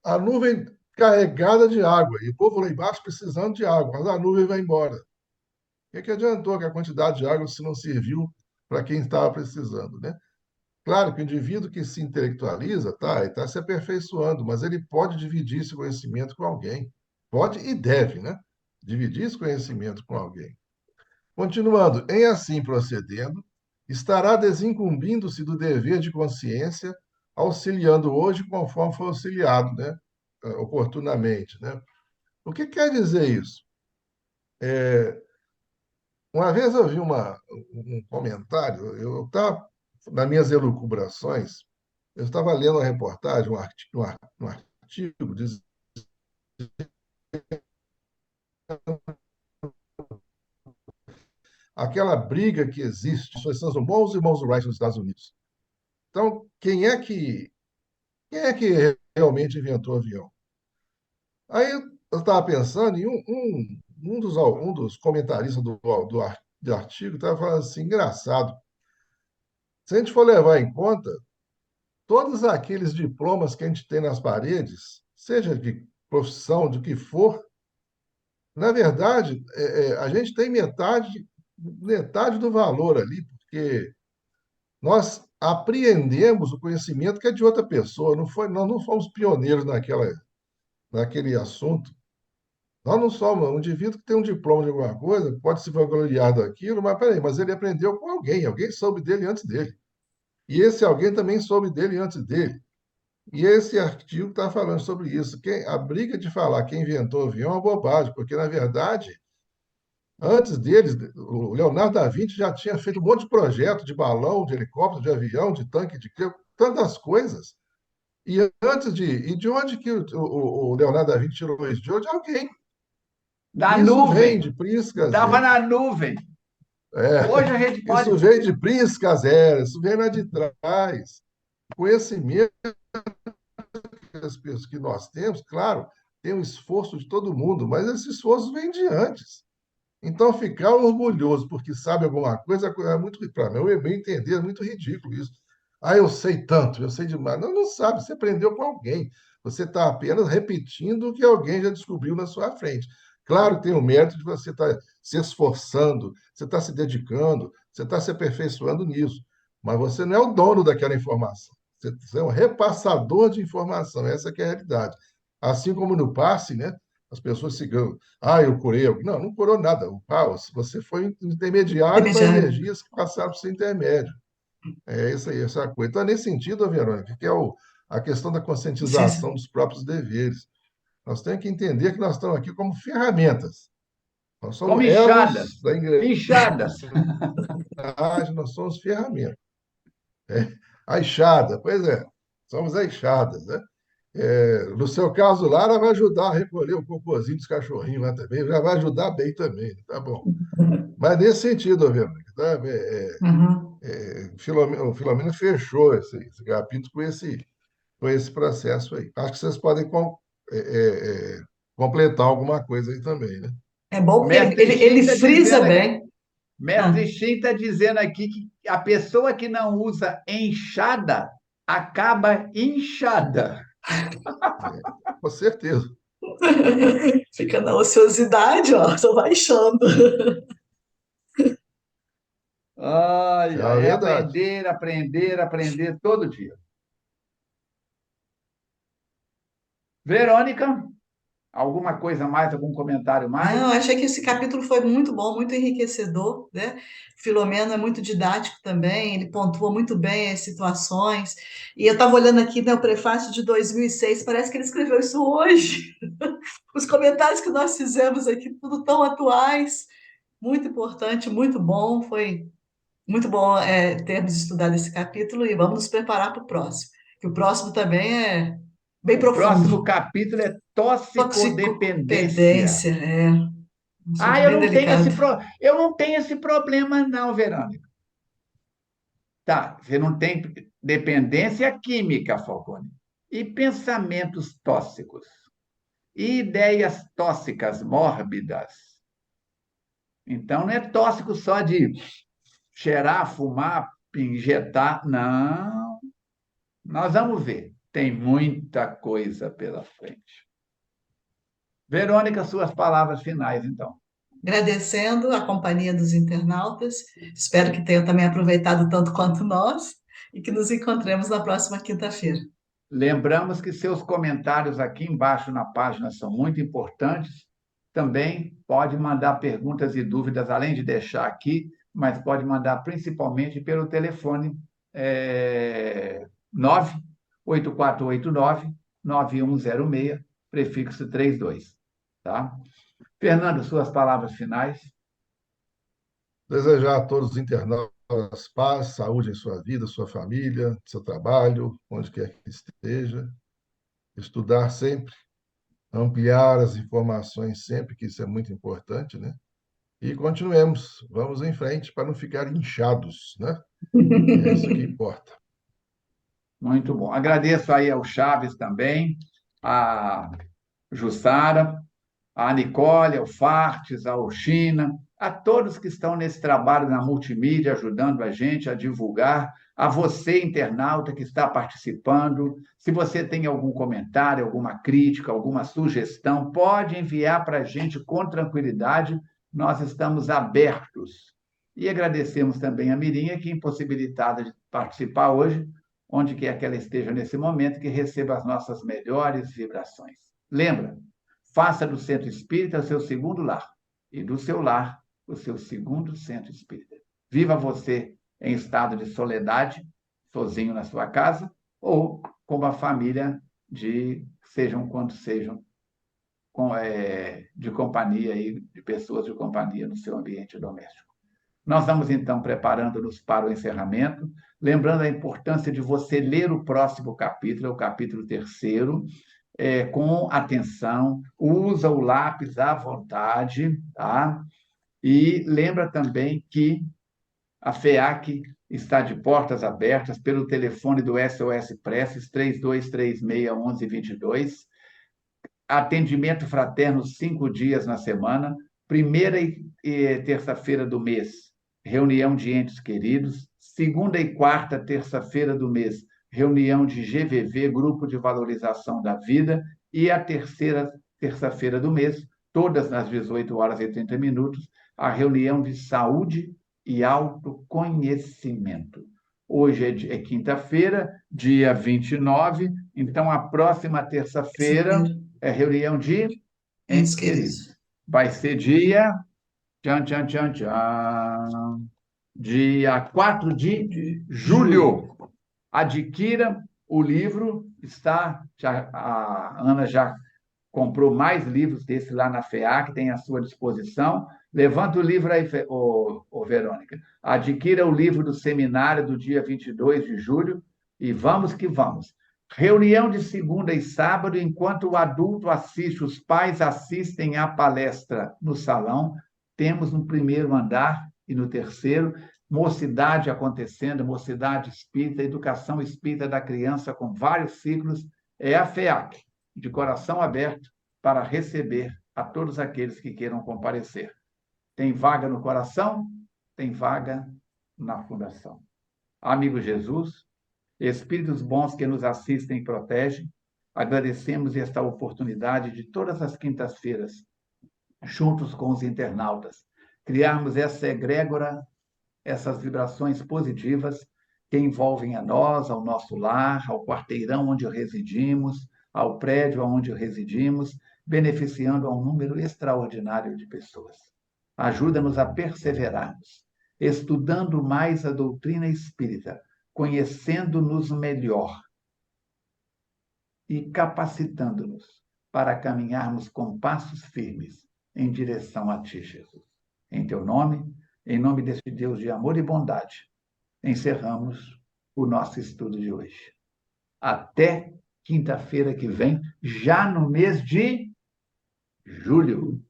C: A nuvem carregada de água, e o povo lá embaixo precisando de água, mas a nuvem vai embora. O que adiantou que a quantidade de água se não serviu para quem estava precisando, né? Claro que o indivíduo que se intelectualiza, tá, ele está se aperfeiçoando, mas ele pode dividir esse conhecimento com alguém. Pode e deve, né? Dividir esse conhecimento com alguém. Continuando, em assim procedendo, estará desincumbindo-se do dever de consciência, auxiliando hoje conforme foi auxiliado, né? Oportunamente, né? O que quer dizer isso? Uma vez eu vi um comentário, eu estava, nas minhas elucubrações, eu estava lendo uma reportagem, um artigo, aquela briga que existe, são os irmãos e irmãos Wright nos Estados Unidos. Então, quem é que realmente inventou o avião? Aí eu estava pensando em um dos comentaristas do artigo, estava falando assim, engraçado, se a gente for levar em conta, todos aqueles diplomas que a gente tem nas paredes, seja de profissão, de que for, na verdade, a gente tem metade do valor ali, porque nós apreendemos o conhecimento que é de outra pessoa, nós não fomos pioneiros naquele assunto. Nós não somos um indivíduo que tem um diploma de alguma coisa, pode se vangloriar daquilo, mas peraí, mas ele aprendeu com alguém soube dele antes dele. E esse alguém também soube dele antes dele. E esse artigo está falando sobre isso. A briga de falar quem inventou o avião é uma bobagem, porque, na verdade, antes deles, o Leonardo da Vinci já tinha feito um monte de projeto de balão, de helicóptero, de avião, de tanque, tantas coisas. E de onde que o Leonardo da Vinci tirou isso? De alguém.
A: Da
C: Isso vem
A: nuvem.
C: de priscas,
A: Estava na nuvem. Hoje a gente
C: isso
A: pode.
C: vem de priscas, isso vem lá de trás. Conhecimento que nós temos, claro, tem o esforço de todo mundo, mas esse esforço vem de antes. Então, ficar orgulhoso porque sabe alguma coisa é muito, para mim, eu bem entender, é muito ridículo isso. Ah, eu sei tanto, eu sei demais. Não, não sabe, você aprendeu com alguém. Você está apenas repetindo o que alguém já descobriu na sua frente. Claro que tem o mérito de você estar se esforçando, você está se dedicando, você está se aperfeiçoando nisso. Mas você não é o dono daquela informação. Você é um repassador de informação, essa que é a realidade. Assim como no passe, né? As pessoas se ganham. Ah, eu curei. Não, não curou nada. Você foi intermediário para
B: Intermediário.
C: energias que passaram por ser intermédio. É isso aí, essa coisa. Então, é nesse sentido, Verônica, que é a questão da
B: Consciência.
C: conscientização dos próprios deveres. Nós temos que entender que nós estamos aqui como ferramentas. Nós
A: Como
C: somos
A: inchadas.
C: elos da
A: Inchadas.
C: engrenagem, nós somos ferramentas. A enxada, pois é, somos a enxadas, né? No seu caso lá, ela vai ajudar a recolher o cocôzinho dos cachorrinhos lá também, já vai ajudar bem também, tá bom. Mas nesse sentido, Verônica, tá?
B: Uhum.
C: O Filomeno fechou esse capítulo com esse processo aí. Acho que vocês podem é, é, completar alguma coisa aí também, né?
B: É bom porque ele,
A: Mestre
B: ele,
A: Shin
B: ele
A: está
B: frisa
A: dizendo aqui,
B: bem.
A: Mestre
B: Ah,
A: Shin está dizendo aqui que a pessoa que não usa enxada acaba inchada.
C: É, com certeza.
B: fica na ociosidade, ó, só baixando.
A: Ai,
C: É a
A: ai, é
C: verdade.
A: aprender, aprender, aprender todo dia. Verônica, alguma coisa mais, algum comentário
B: Não,
A: mais?
B: achei que esse capítulo foi muito bom, muito enriquecedor, né? Filomeno é muito didático também, ele pontua muito bem as situações. E eu estava olhando aqui, né, o prefácio de 2006, parece que ele escreveu isso hoje. Os comentários que nós fizemos aqui, tudo tão atuais, muito importante, muito bom. Foi muito bom termos estudado esse capítulo e vamos nos preparar para o próximo, que o próximo também é bem
A: O próximo
B: profundo.
A: capítulo é toxicodependência.
B: Toxicopendência, é um
A: Ah,
B: assunto bem delicado.
A: eu não tenho esse problema, não, Verônica. Tá, você não tem dependência química, Falcone. E pensamentos tóxicos? E ideias tóxicas, mórbidas? Então, não é tóxico só de cheirar, fumar, injetar. Não, nós vamos ver. Tem muita coisa pela frente. Verônica, suas palavras finais, então.
B: Agradecendo a companhia dos internautas, espero que tenham também aproveitado tanto quanto nós e que nos encontremos na próxima quinta-feira.
A: Lembramos que seus comentários aqui embaixo na página são muito importantes. Também pode mandar perguntas e dúvidas, além de deixar aqui, mas pode mandar principalmente pelo telefone 98489-9106, prefixo 32. Tá? Fernando, suas palavras finais.
C: Desejar a todos os internautas paz, saúde em sua vida, sua família, seu trabalho, onde quer que esteja. Estudar sempre, ampliar as informações sempre, que isso é muito importante, né? E continuemos, vamos em frente para não ficar inchados, né? É isso que importa.
A: Muito bom. Agradeço aí ao Chaves também, a Jussara, a Nicole, ao Fartes, ao China, a todos que estão nesse trabalho na multimídia, ajudando a gente a divulgar, a você, internauta, que está participando. Se você tem algum comentário, alguma crítica, alguma sugestão, pode enviar para a gente com tranquilidade, nós estamos abertos. E agradecemos também a Mirinha, que impossibilitada de participar hoje, onde quer que ela esteja nesse momento, que receba as nossas melhores vibrações. Lembra, faça do centro espírita o seu segundo lar e do seu lar o seu segundo centro espírita. Viva você em estado de soledade, sozinho na sua casa, ou com uma família sejam quantos sejam, de companhia, de pessoas de companhia no seu ambiente doméstico. Nós vamos, então, preparando-nos para o encerramento, lembrando a importância de você ler o próximo capítulo, o capítulo 3º, com atenção, usa o lápis à vontade, tá? E lembra também que a FEAC está de portas abertas pelo telefone do SOS Preces 3236-1122, atendimento fraterno 5 dias na semana, primeira e terça-feira do mês, reunião de entes queridos, segunda e quarta terça-feira do mês, reunião de GVV, Grupo de Valorização da Vida, e a terceira terça-feira do mês, todas nas 18h30, a reunião de saúde e autoconhecimento. Hoje é quinta-feira, dia 29, então a próxima terça-feira é reunião de entes queridos. Vai ser dia... dia 4 de julho. Adquira o livro, a Ana já comprou mais livros desse lá na FEAC, tem à sua disposição. Levanta o livro aí, Verônica. Adquira o livro do seminário do dia 22 de julho e vamos que vamos. Reunião de segunda e sábado, enquanto o adulto assiste, os pais assistem à palestra no salão. Temos no primeiro andar e no terceiro, mocidade acontecendo, mocidade espírita, educação espírita da criança com vários ciclos. É a FEAC, de coração aberto, para receber a todos aqueles que queiram comparecer. Tem vaga no coração? Tem vaga na fundação. Amigo Jesus, espíritos bons que nos assistem e protegem, agradecemos esta oportunidade de todas as quintas-feiras, juntos com os internautas, criarmos essa egrégora, essas vibrações positivas que envolvem a nós, ao nosso lar, ao quarteirão onde residimos, ao prédio onde residimos, beneficiando a um número extraordinário de pessoas. Ajuda-nos a perseverarmos, estudando mais a doutrina espírita, conhecendo-nos melhor e capacitando-nos para caminharmos com passos firmes em direção a Ti, Jesus. Em Teu nome, em nome desse Deus de amor e bondade, encerramos o nosso estudo de hoje. Até quinta-feira que vem, já no mês de julho,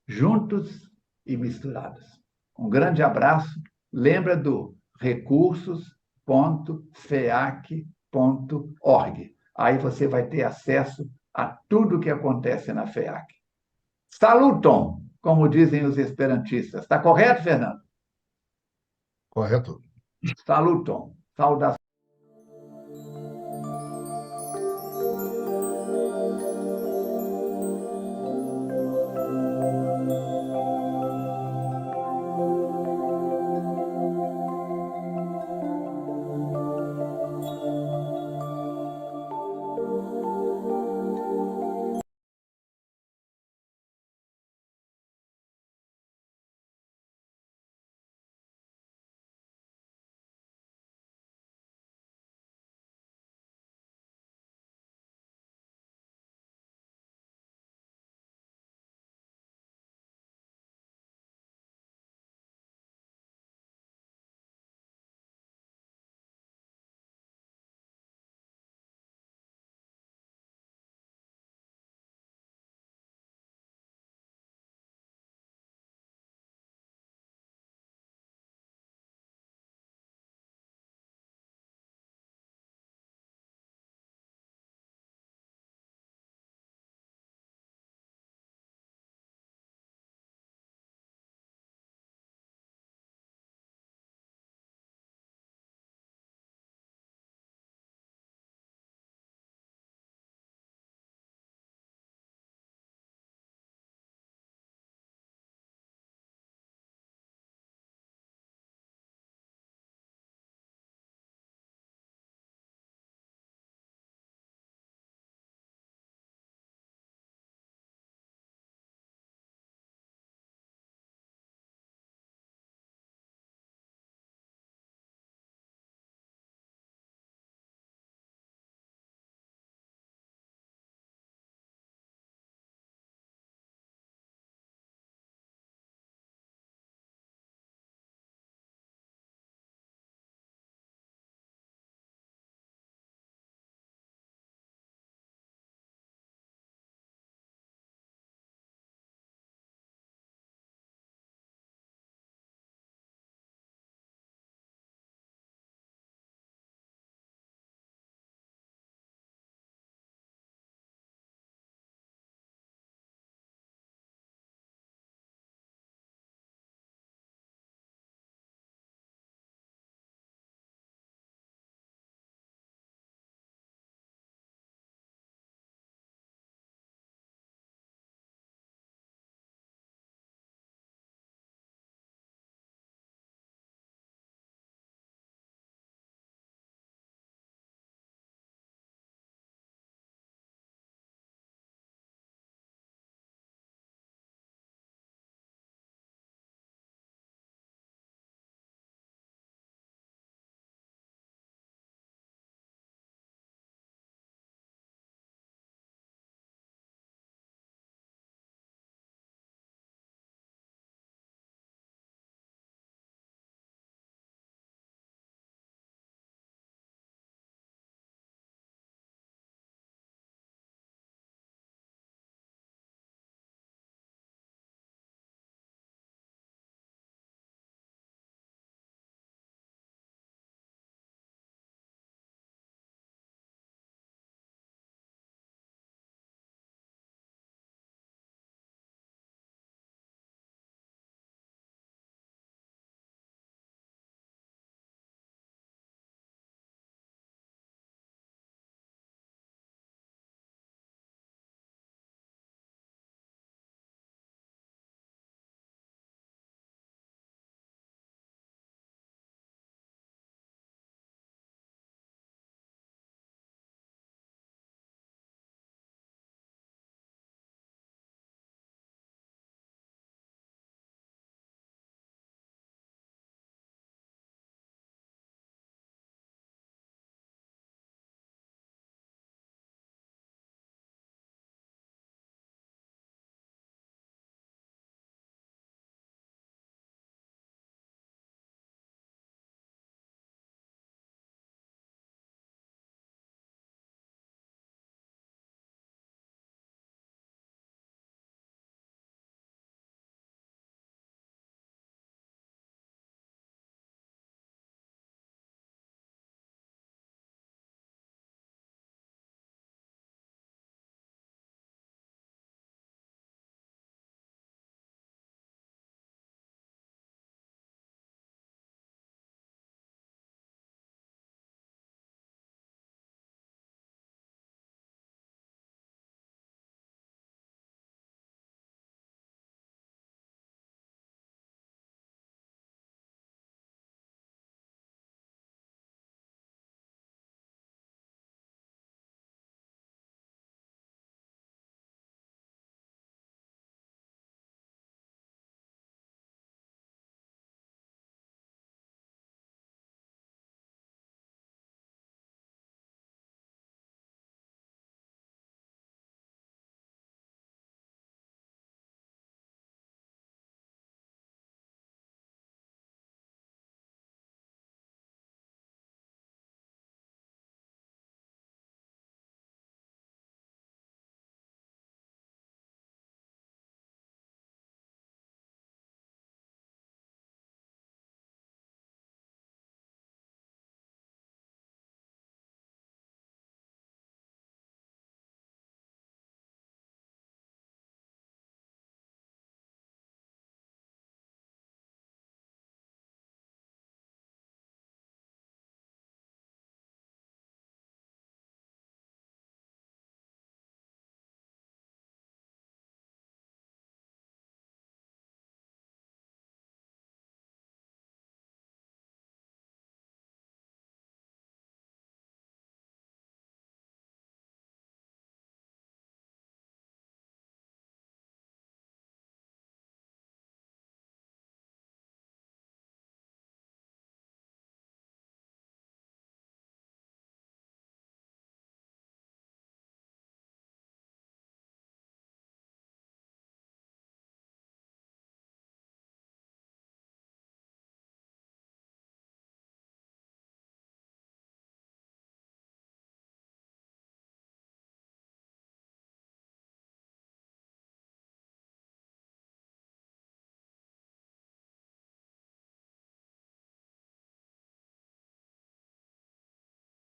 A: juntos e misturados. Um grande abraço. Lembra do recursos.feac.org. Aí você vai ter acesso a tudo o que acontece na FEAC. Saluton! como dizem os esperantistas. Está correto, Fernando?
C: Correto.
A: Saluton. Saudações.